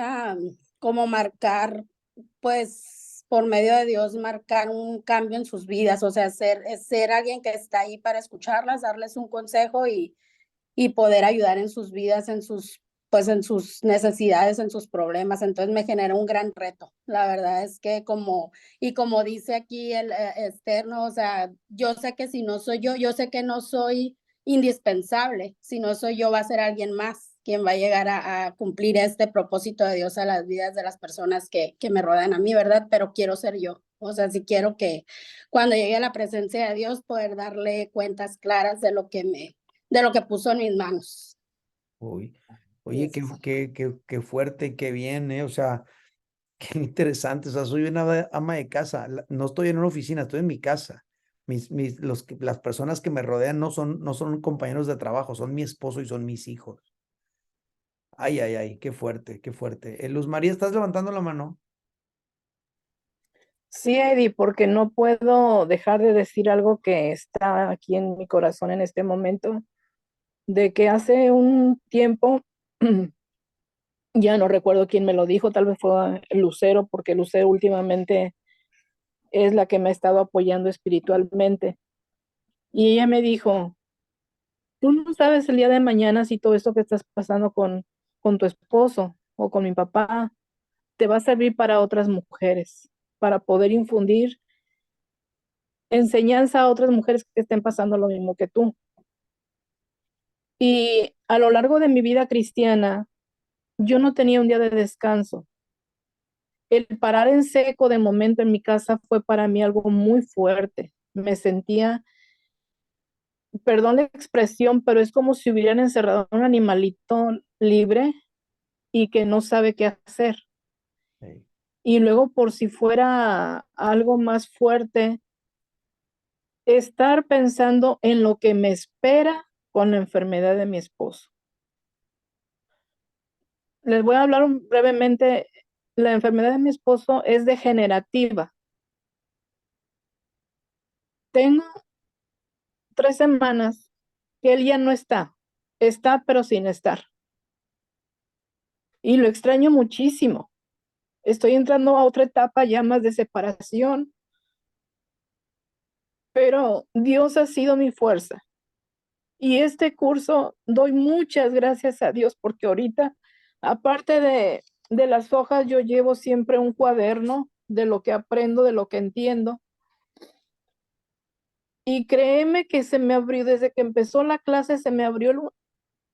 como marcar, pues por medio de Dios, marcar un cambio en sus vidas, o sea, ser alguien que está ahí para escucharlas, darles un consejo y poder ayudar en sus vidas, pues en sus necesidades, en sus problemas. Entonces me genera un gran reto. La verdad es que como dice aquí el Esther, ¿no? O sea, yo sé que si no soy yo, yo sé que no soy indispensable. Si no soy yo, va a ser alguien más quien va a llegar a cumplir este propósito de Dios a las vidas de las personas que me rodean a mí, ¿verdad? Pero quiero ser yo. O sea, sí quiero que cuando llegue a la presencia de Dios poder darle cuentas claras de lo que puso en mis manos. Uy, Y oye, eso. qué fuerte, qué bien, ¿eh? O sea, qué interesante. O sea, soy una ama de casa. No estoy en una oficina, estoy en mi casa. Las personas que me rodean no son compañeros de trabajo, son mi esposo y son mis hijos. Ay, ay, ay, qué fuerte, qué fuerte. Luz María, ¿estás levantando la mano? Sí, Eddie, porque no puedo dejar de decir algo que está aquí en mi corazón en este momento, de que hace un tiempo, ya no recuerdo quién me lo dijo, tal vez fue Lucero, porque Lucero últimamente es la que me ha estado apoyando espiritualmente. Y ella me dijo, tú no sabes el día de mañana si todo esto que estás pasando con tu esposo o con mi papá te va a servir para otras mujeres, para poder infundir enseñanza a otras mujeres que estén pasando lo mismo que tú. Y a lo largo de mi vida cristiana, yo no tenía un día de descanso. El parar en seco de momento en mi casa fue para mí algo muy fuerte. Me sentía, perdón la expresión, pero es como si hubieran encerrado a un animalito libre y que no sabe qué hacer. Sí. Y luego, por si fuera algo más fuerte, estar pensando en lo que me espera con la enfermedad de mi esposo. Les voy a hablar brevemente. La enfermedad de mi esposo es degenerativa. Tengo 3 semanas que él ya no está. Está, pero sin estar. Y lo extraño muchísimo. Estoy entrando a otra etapa ya más de separación, pero Dios ha sido mi fuerza. Y este curso doy muchas gracias a Dios porque ahorita, aparte de las hojas, yo llevo siempre un cuaderno de lo que aprendo, de lo que entiendo. Y créeme que se me abrió, desde que empezó la clase, se me abrió,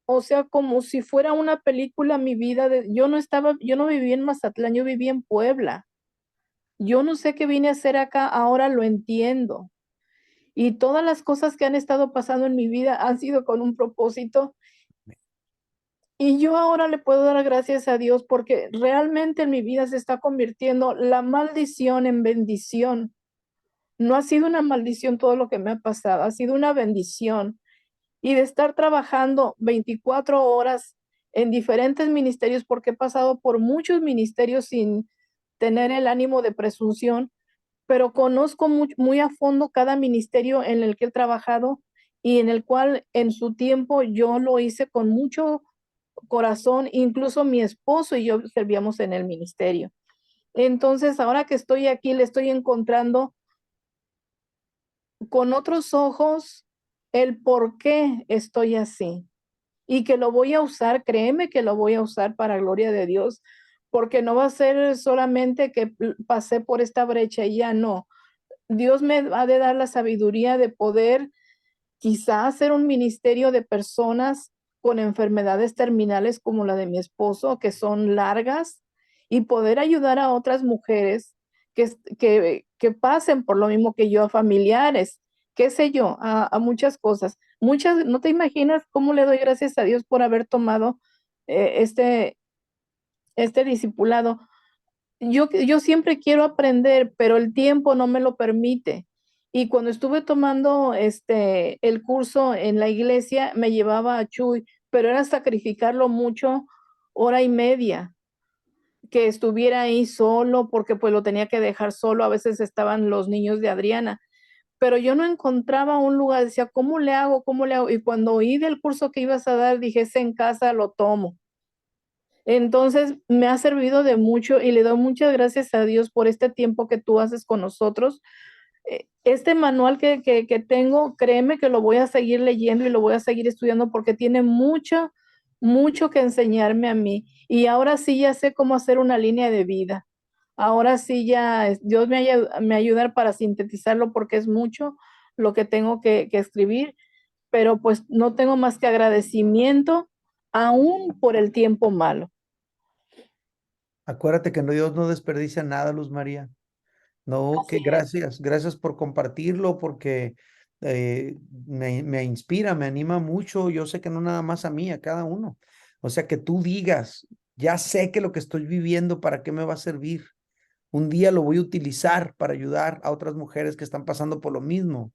o sea, como si fuera una película mi vida. Yo no vivía en Mazatlán, yo vivía en Puebla. Yo no sé qué vine a hacer acá, ahora lo entiendo. Y todas las cosas que han estado pasando en mi vida han sido con un propósito. Y yo ahora le puedo dar gracias a Dios porque realmente en mi vida se está convirtiendo la maldición en bendición. No ha sido una maldición todo lo que me ha pasado, ha sido una bendición. Y de estar trabajando 24 horas en diferentes ministerios, porque he pasado por muchos ministerios sin tener el ánimo de presunción, pero conozco muy a fondo cada ministerio en el que he trabajado y en el cual en su tiempo yo lo hice con mucho corazón, incluso mi esposo y yo servíamos en el ministerio. Entonces, ahora que estoy aquí, le estoy encontrando con otros ojos el por qué estoy así y que lo voy a usar, créeme que lo voy a usar para gloria de Dios, porque no va a ser solamente que pasé por esta brecha y ya no. Dios me ha de dar la sabiduría de poder quizá hacer un ministerio de personas con enfermedades terminales como la de mi esposo, que son largas, y poder ayudar a otras mujeres que pasen por lo mismo que yo, a familiares, qué sé yo, a muchas cosas. Muchas, no te imaginas cómo le doy gracias a Dios por haber tomado este discipulado. Yo siempre quiero aprender, pero el tiempo no me lo permite. Y cuando estuve tomando el curso en la iglesia, me llevaba a Chuy, pero era sacrificarlo mucho, hora y media, que estuviera ahí solo, porque pues lo tenía que dejar solo. A veces estaban los niños de Adriana, pero yo no encontraba un lugar. Decía, ¿cómo le hago? ¿Cómo le hago? Y cuando oí del curso que ibas a dar, dije, ese en casa lo tomo. Entonces, me ha servido de mucho y le doy muchas gracias a Dios por este tiempo que tú haces con nosotros. Este manual que tengo, créeme que lo voy a seguir leyendo y lo voy a seguir estudiando porque tiene mucho, mucho que enseñarme a mí. Y ahora sí ya sé cómo hacer una línea de vida. Ahora sí ya Dios me ayudar para sintetizarlo porque es mucho lo que tengo que escribir, pero pues no tengo más que agradecimiento aún por el tiempo malo. Acuérdate que Dios no desperdicia nada, Luz María. No, que Así es. gracias por compartirlo, porque me inspira, me anima mucho. Yo sé que no nada más a mí, a cada uno. O sea, que tú digas, ya sé que lo que estoy viviendo, ¿para qué me va a servir? Un día lo voy a utilizar para ayudar a otras mujeres que están pasando por lo mismo.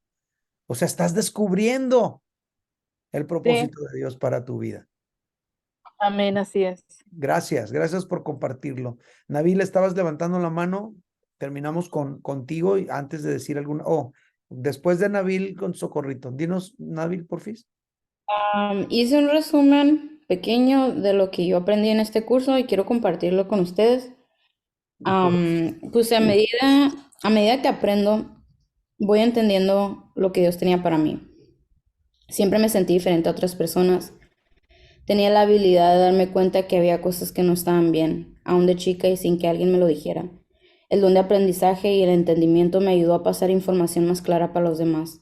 O sea, estás descubriendo el Sí, propósito de Dios para tu vida. amén, así es. Gracias por compartirlo. Nabil, estabas levantando la mano. Terminamos contigo y antes de decir alguna. Oh, después de Nabil con Socorrito. Dinos, Nabil, porfis. Hice un resumen pequeño de lo que yo aprendí en este curso y quiero compartirlo con ustedes. Pues a medida que aprendo, voy entendiendo lo que Dios tenía para mí. Siempre me sentí diferente a otras personas. Tenía la habilidad de darme cuenta que había cosas que no estaban bien, aún de chica y sin que alguien me lo dijera. El don de aprendizaje y el entendimiento me ayudó a pasar información más clara para los demás.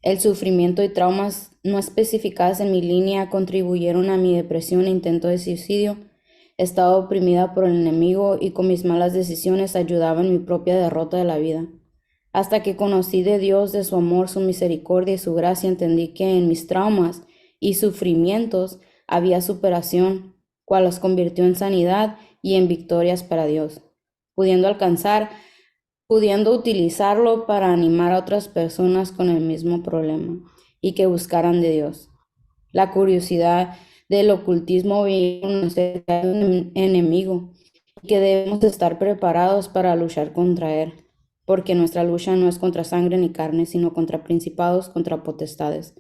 El sufrimiento y traumas no especificadas en mi línea contribuyeron a mi depresión e intento de suicidio. Estaba oprimida por el enemigo y con mis malas decisiones ayudaba en mi propia derrota de la vida. Hasta que conocí de Dios, de su amor, su misericordia y su gracia, entendí que en mis traumas y sufrimientos había superación, cual los convirtió en sanidad y en victorias para Dios, pudiendo alcanzar, pudiendo utilizarlo para animar a otras personas con el mismo problema y que buscaran de Dios. La curiosidad del ocultismo veía conocer que hay un enemigo y que debemos estar preparados para luchar contra él, porque nuestra lucha no es contra sangre ni carne, sino contra principados, contra potestades.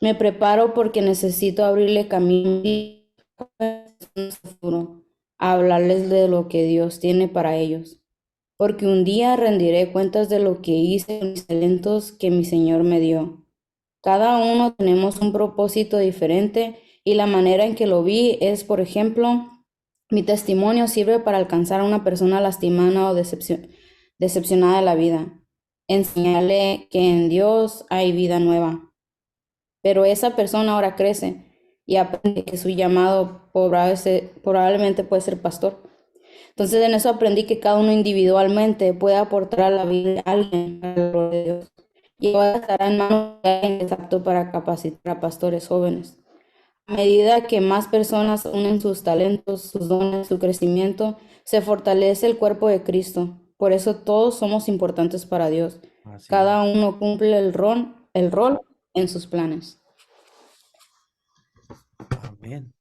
Me preparo porque necesito abrirle camino a hablarles de lo que Dios tiene para ellos, porque un día rendiré cuentas de lo que hice con mis talentos que mi Señor me dio. Cada uno tenemos un propósito diferente y la manera en que lo vi es, por ejemplo, mi testimonio sirve para alcanzar a una persona lastimada o decepcionada de la vida, enseñarle que en Dios hay vida nueva. Pero esa persona ahora crece y aprende que su llamado probablemente puede ser pastor. Entonces en eso aprendí que cada uno individualmente puede aportar a la vida de alguien para la gloria de Dios. Y ahora estará en manos de alguien exacto para capacitar a pastores jóvenes. A medida que más personas unen sus talentos, sus dones, su crecimiento, se fortalece el cuerpo de Cristo. Por eso todos somos importantes para Dios. Así es. Cada uno cumple el rol en sus planes. Amén.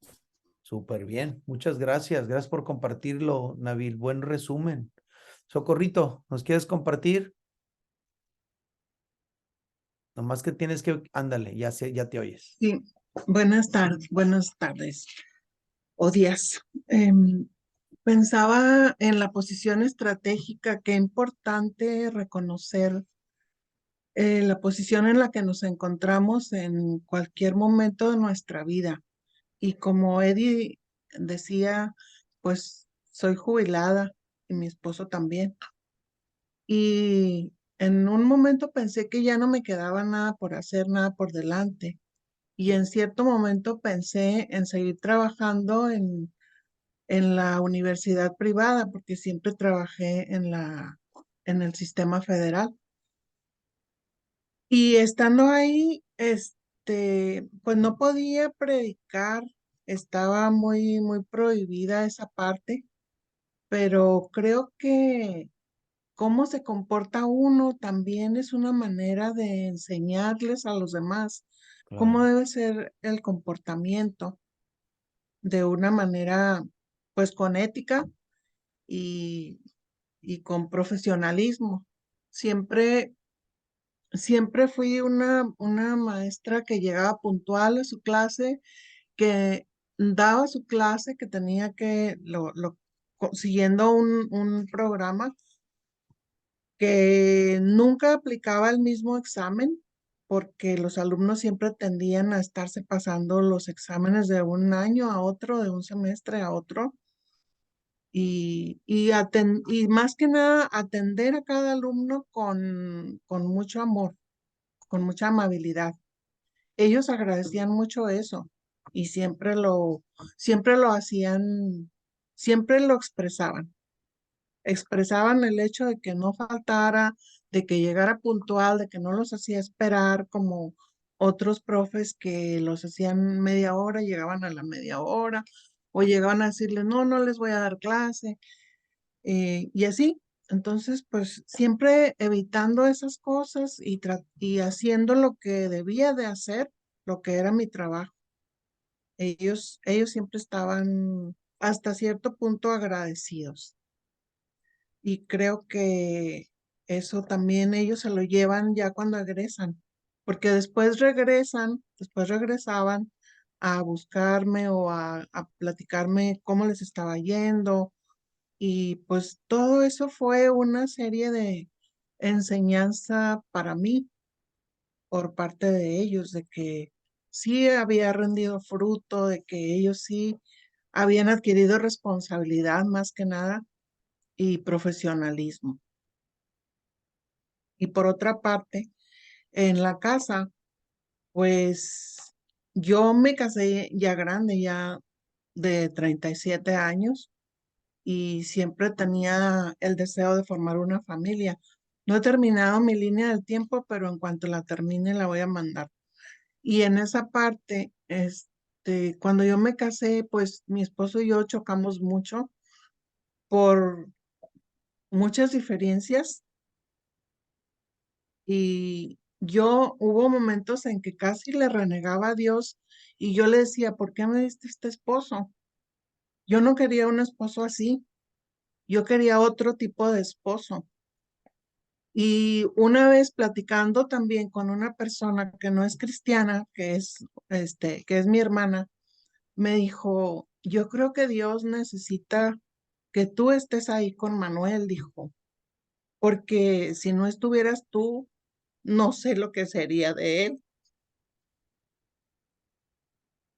Súper bien. Muchas gracias. Gracias por compartirlo, Nabil. Buen resumen. Socorrito, ¿nos quieres compartir? Nomás que tienes que, ándale, ya te oyes. Sí, buenas tardes o días. Pensaba en la posición estratégica, qué importante reconocer la posición en la que nos encontramos en cualquier momento de nuestra vida. Y como Eddie decía, pues soy jubilada y mi esposo también. Y en un momento pensé que ya no me quedaba nada por hacer, nada por delante. Y en cierto momento pensé en seguir trabajando en la universidad privada, porque siempre trabajé en el sistema federal. Y estando ahí, pues no podía predicar, estaba muy prohibida esa parte, pero creo que cómo se comporta uno también es una manera de enseñarles a los demás cómo Claro. debe ser el comportamiento de una manera, pues con ética y, y con profesionalismo. Siempre, siempre fui una maestra que llegaba puntual a su clase, que daba su clase, que tenía que, siguiendo un programa, que nunca aplicaba el mismo examen, porque los alumnos siempre tendían a estarse pasando los exámenes de un año a otro, de un semestre a otro, y más que nada atender a cada alumno con mucho amor, con mucha amabilidad. Ellos agradecían mucho eso. y siempre lo hacían, siempre lo expresaban. Expresaban el hecho de que no faltara, de que llegara puntual, de que no los hacía esperar como otros profes que los hacían media hora, llegaban a la media hora, o llegaban a decirle, no, no les voy a dar clase, y así. Entonces, pues siempre evitando esas cosas y haciendo lo que debía de hacer, lo que era mi trabajo. Ellos siempre estaban hasta cierto punto agradecidos. Y creo que eso también ellos se lo llevan ya cuando egresan, porque después regresaban a buscarme o a platicarme cómo les estaba yendo. Y pues todo eso fue una serie de enseñanza para mí por parte de ellos, de que sí había rendido fruto, de que ellos sí habían adquirido responsabilidad más que nada y profesionalismo. Y por otra parte, en la casa, pues yo me casé ya grande, ya de 37 años, y siempre tenía el deseo de formar una familia. No he terminado mi línea del tiempo, pero en cuanto la termine la voy a mandar. Y en esa parte, cuando yo me casé, pues mi esposo y yo chocamos mucho por muchas diferencias y yo hubo momentos en que casi le renegaba a Dios y yo le decía, ¿por qué me diste este esposo? Yo no quería un esposo así, yo quería otro tipo de esposo. Y una vez platicando también con una persona que no es cristiana, que es mi hermana, me dijo, yo creo que Dios necesita que tú estés ahí con Manuel, dijo, porque si no estuvieras tú, no sé lo que sería de él.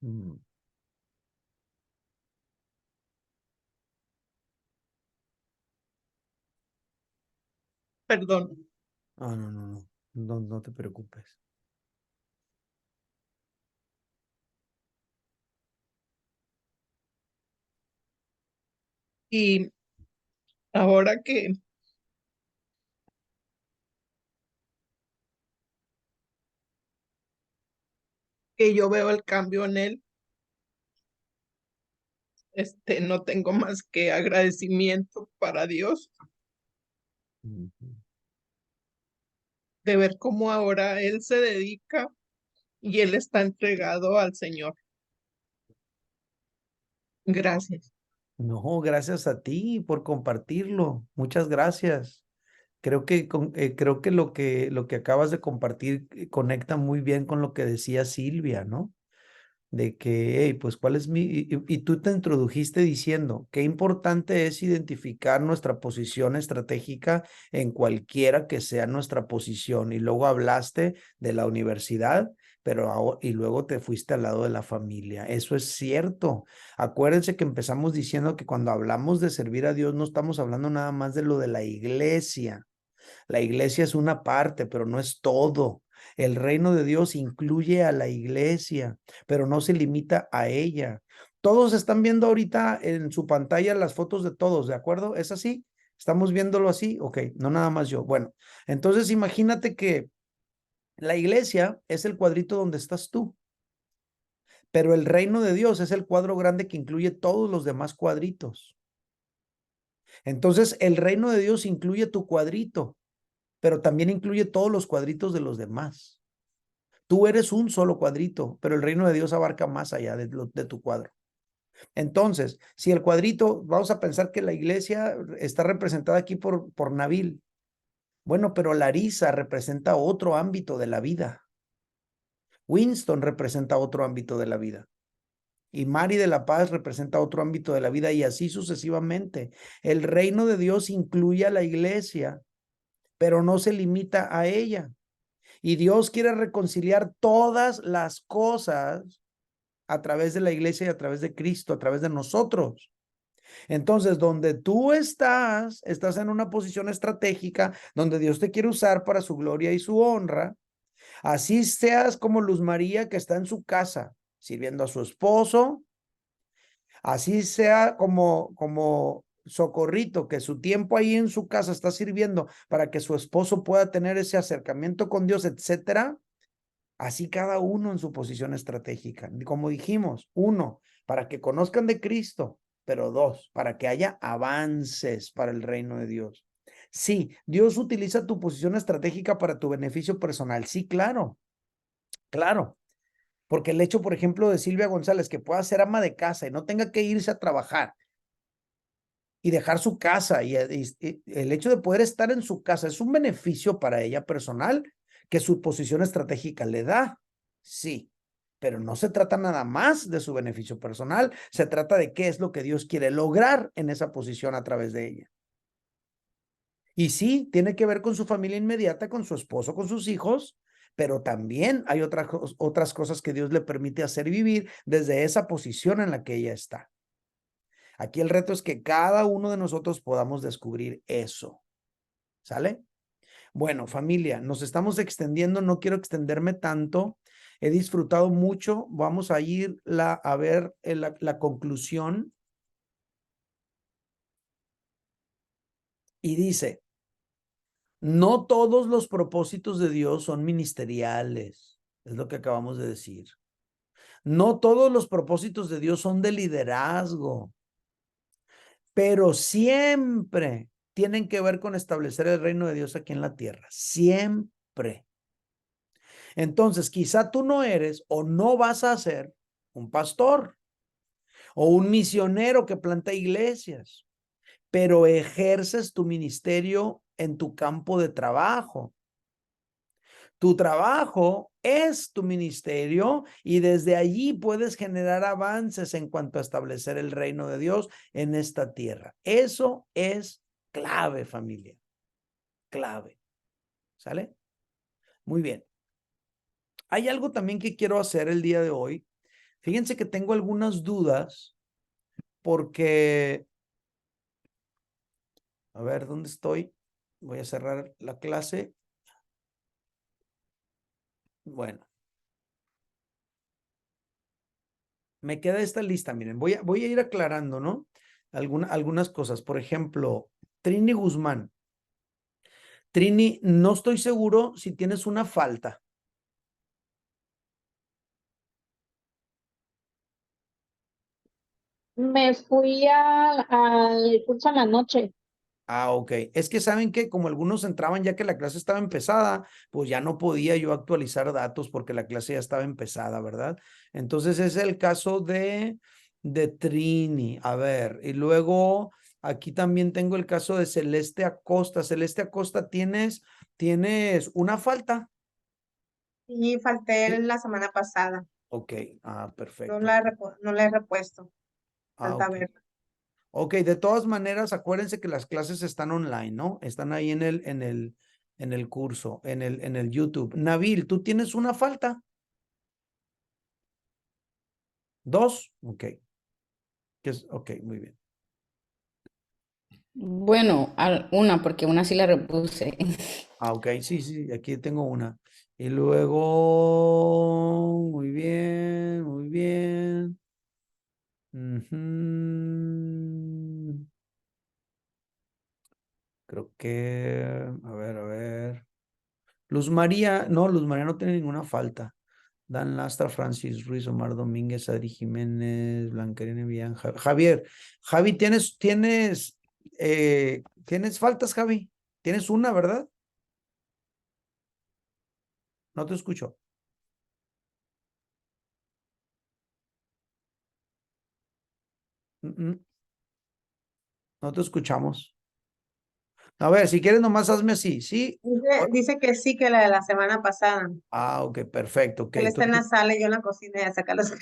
Mm. Perdón. Ah, no, no, no, no, no te preocupes. Y ahora que yo veo el cambio en él, no tengo más que agradecimiento para Dios Ujú. de ver cómo ahora él se dedica y él está entregado al Señor. Gracias. No, gracias a ti por compartirlo. Muchas gracias. Creo que lo que acabas de compartir conecta muy bien con lo que decía Silvia, ¿no? De que, hey, pues, ¿cuál es y tú te introdujiste diciendo, qué importante es identificar nuestra posición estratégica en cualquiera que sea nuestra posición. Y luego hablaste de la universidad, y luego te fuiste al lado de la familia. Eso es cierto. Acuérdense que empezamos diciendo que cuando hablamos de servir a Dios, no estamos hablando nada más de lo de la iglesia. La iglesia es una parte, pero no es todo. El reino de Dios incluye a la iglesia, pero no se limita a ella. Todos están viendo ahorita en su pantalla las fotos de todos, ¿de acuerdo? ¿Es así? ¿Estamos viéndolo así? Ok, no nada más yo. Bueno, entonces imagínate que la iglesia es el cuadrito donde estás tú, pero el reino de Dios es el cuadro grande que incluye todos los demás cuadritos. Entonces, el reino de Dios incluye tu cuadrito, pero también incluye todos los cuadritos de los demás. Tú eres un solo cuadrito, pero el reino de Dios abarca más allá de tu cuadro. Entonces, si el cuadrito, vamos a pensar que la iglesia está representada aquí por Nabil. Bueno, pero Larisa representa otro ámbito de la vida. Winston representa otro ámbito de la vida. Y Mari de la Paz representa otro ámbito de la vida y así sucesivamente. El reino de Dios incluye a la iglesia, pero no se limita a ella. Y Dios quiere reconciliar todas las cosas a través de la iglesia y a través de Cristo, a través de nosotros. Entonces, donde tú estás en una posición estratégica, donde Dios te quiere usar para su gloria y su honra. Así seas como Luz María que está en su casa, sirviendo a su esposo, así sea como Socorrito, que su tiempo ahí en su casa está sirviendo para que su esposo pueda tener ese acercamiento con Dios, etcétera. Así cada uno en su posición estratégica. Como dijimos, uno, para que conozcan de Cristo, pero dos, para que haya avances para el reino de Dios. Sí, Dios utiliza tu posición estratégica para tu beneficio personal. Sí, claro, claro. Porque el hecho, por ejemplo, de Silvia González, que pueda ser ama de casa y no tenga que irse a trabajar y dejar su casa y el hecho de poder estar en su casa es un beneficio para ella personal que su posición estratégica le da. Sí, pero no se trata nada más de su beneficio personal, se trata de qué es lo que Dios quiere lograr en esa posición a través de ella. Y sí, tiene que ver con su familia inmediata, con su esposo, con sus hijos, pero también hay otras cosas que Dios le permite hacer y vivir desde esa posición en la que ella está. Aquí el reto es que cada uno de nosotros podamos descubrir eso. ¿Sale? Bueno, familia, nos estamos extendiendo, no quiero extenderme tanto. He disfrutado mucho. Vamos a ir a ver la conclusión. Y dice, no todos los propósitos de Dios son ministeriales. Es lo que acabamos de decir. No todos los propósitos de Dios son de liderazgo, pero siempre tienen que ver con establecer el reino de Dios aquí en la tierra. Siempre. Entonces, quizá tú no eres o no vas a ser un pastor o un misionero que planta iglesias, pero ejerces tu ministerio en tu campo de trabajo. Tu trabajo es tu ministerio y desde allí puedes generar avances en cuanto a establecer el reino de Dios en esta tierra. Eso es clave, familia. Clave. ¿Sale? Muy bien. Hay algo también que quiero hacer el día de hoy. Fíjense que tengo algunas dudas porque, a ver, ¿dónde estoy? Voy a cerrar la clase. Bueno, me queda esta lista, miren, voy a ir aclarando, ¿no? Algunas cosas. Por ejemplo, Trini Guzmán. Trini, no estoy seguro si tienes una falta. Me fui al curso en la noche. Ah, ok. Es que saben que como algunos entraban ya que la clase estaba empezada, pues ya no podía yo actualizar datos porque la clase ya estaba empezada, ¿verdad? Entonces es el caso de Trini. A ver, y luego aquí también tengo el caso de Celeste Acosta. Celeste Acosta, ¿tienes una falta? Sí, falté Sí. la semana pasada. Ok, ah, No perfecto. no la he repuesto. Ah, Falta ok. ver. Ok, de todas maneras, acuérdense que las clases están online, ¿no? Están ahí en el curso, en el YouTube. Nabil, ¿tú tienes una falta? ¿Dos? Ok. Ok, muy bien. Bueno, una, porque una sí la repuse. Ah, ok, sí, sí, aquí tengo una. Y luego, muy bien, muy bien. Ujú. Creo que, a ver. Luz María, no, Luz María no tiene ninguna falta. Dan Lastra, Francis Ruiz, Omar Domínguez, Adri Jiménez, Blancarina Villán, Javier. Javi, ¿tienes faltas, Javi? ¿Tienes una, verdad? No te escucho. No te escuchamos. A ver, si quieres nomás hazme así, ¿sí? Dice que sí, que la de la semana pasada. Ah, ok, perfecto, ok. Él está en la sala y yo en la cocina y a sacar los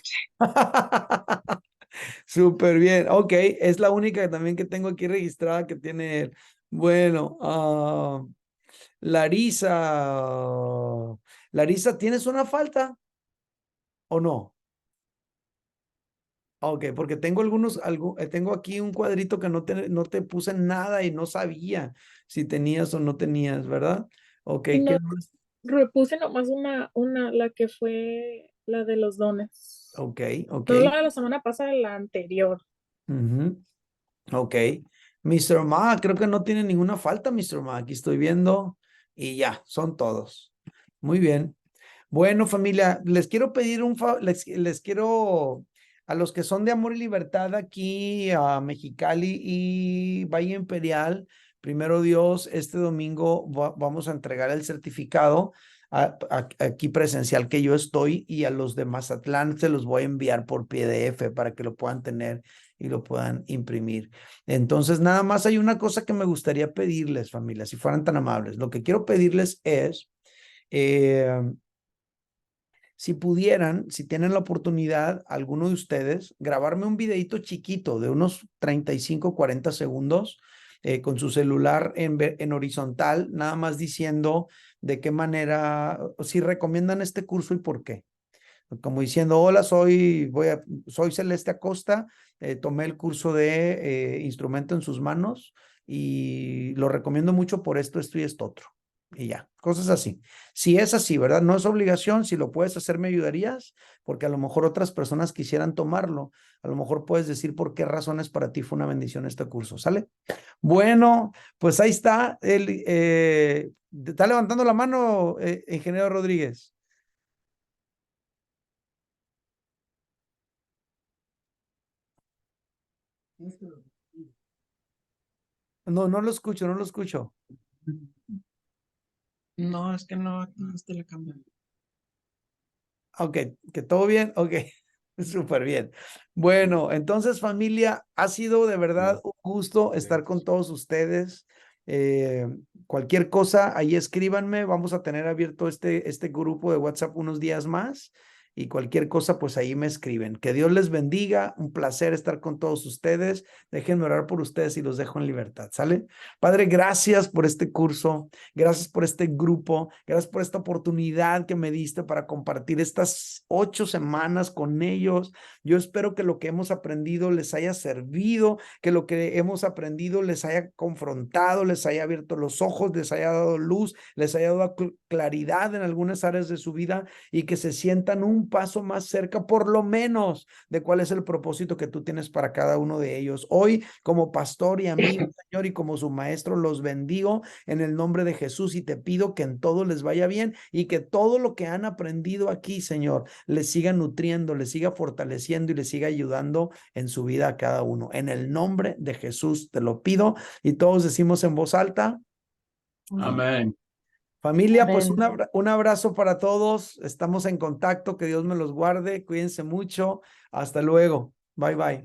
Súper bien. Ok, es la única también que tengo aquí registrada que tiene él. Bueno, Larisa. Larisa, ¿tienes una falta o no? Ok, porque tengo tengo aquí un cuadrito que no te puse nada y no sabía si tenías o no tenías, ¿verdad? Ok, ¿qué No, más? repuse nomás la que fue la de los dones. Ok, ok. No la de la semana pasada, la anterior. Ujú. Ok. Mr. Ma, creo que no tiene ninguna falta, Mr. Ma. Aquí estoy viendo y ya, son todos. Muy bien. Bueno, familia, les quiero pedir les quiero, a los que son de Amor y Libertad aquí a Mexicali y Valle Imperial, primero Dios, este domingo vamos a entregar el certificado aquí presencial que yo estoy, y a los de Mazatlán se los voy a enviar por PDF para que lo puedan tener y lo puedan imprimir. Entonces, nada más hay una cosa que me gustaría pedirles, familia, si fueran tan amables. Lo que quiero pedirles es... si pudieran, si tienen la oportunidad, alguno de ustedes, grabarme un videito chiquito de unos 35, 40 segundos con su celular en horizontal, nada más diciendo de qué manera, si recomiendan este curso y por qué. Como diciendo, hola, soy Celeste Acosta, tomé el curso de instrumento en sus manos y lo recomiendo mucho por esto, esto y esto otro. Y ya, cosas así. Si es así, ¿verdad? No es obligación, si lo puedes hacer me ayudarías, porque a lo mejor otras personas quisieran tomarlo. A lo mejor puedes decir por qué razones para ti fue una bendición este curso, ¿sale? Bueno, pues ahí está. Está levantando la mano, ingeniero Rodríguez. No, no lo escucho, no lo escucho. No, es que no activaste la cámara. Ok, que todo bien, ok, súper bien. Bueno, entonces familia, ha sido de verdad un gusto estar con todos ustedes. Eh, Cualquier cosa, ahí escríbanme, vamos a tener abierto este grupo de WhatsApp unos días más, y cualquier cosa, pues ahí me escriben. Que Dios les bendiga, un placer estar con todos ustedes. Déjenme orar por ustedes y los dejo en libertad, ¿sale? Padre, gracias por este curso. Gracias por este grupo, gracias por esta oportunidad que me diste para compartir estas 8 semanas con ellos. Yo espero que lo que hemos aprendido les haya servido, que lo que hemos aprendido les haya confrontado, les haya abierto los ojos, les haya dado luz, les haya dado claridad en algunas áreas de su vida, y que se sientan un paso más cerca, por lo menos, de cuál es el propósito que tú tienes para cada uno de ellos. Hoy, como pastor y amigo, Señor, y como su maestro, los bendigo en el nombre de Jesús, y te pido que en todo les vaya bien, y que todo lo que han aprendido aquí, Señor, les siga nutriendo, les siga fortaleciendo y les siga ayudando en su vida a cada uno. En el nombre de Jesús te lo pido, y todos decimos en voz alta. Amén. Familia, pues Amén. un abrazo para todos. Estamos en contacto. Que Dios me los guarde. Cuídense mucho. Hasta luego. Bye, bye.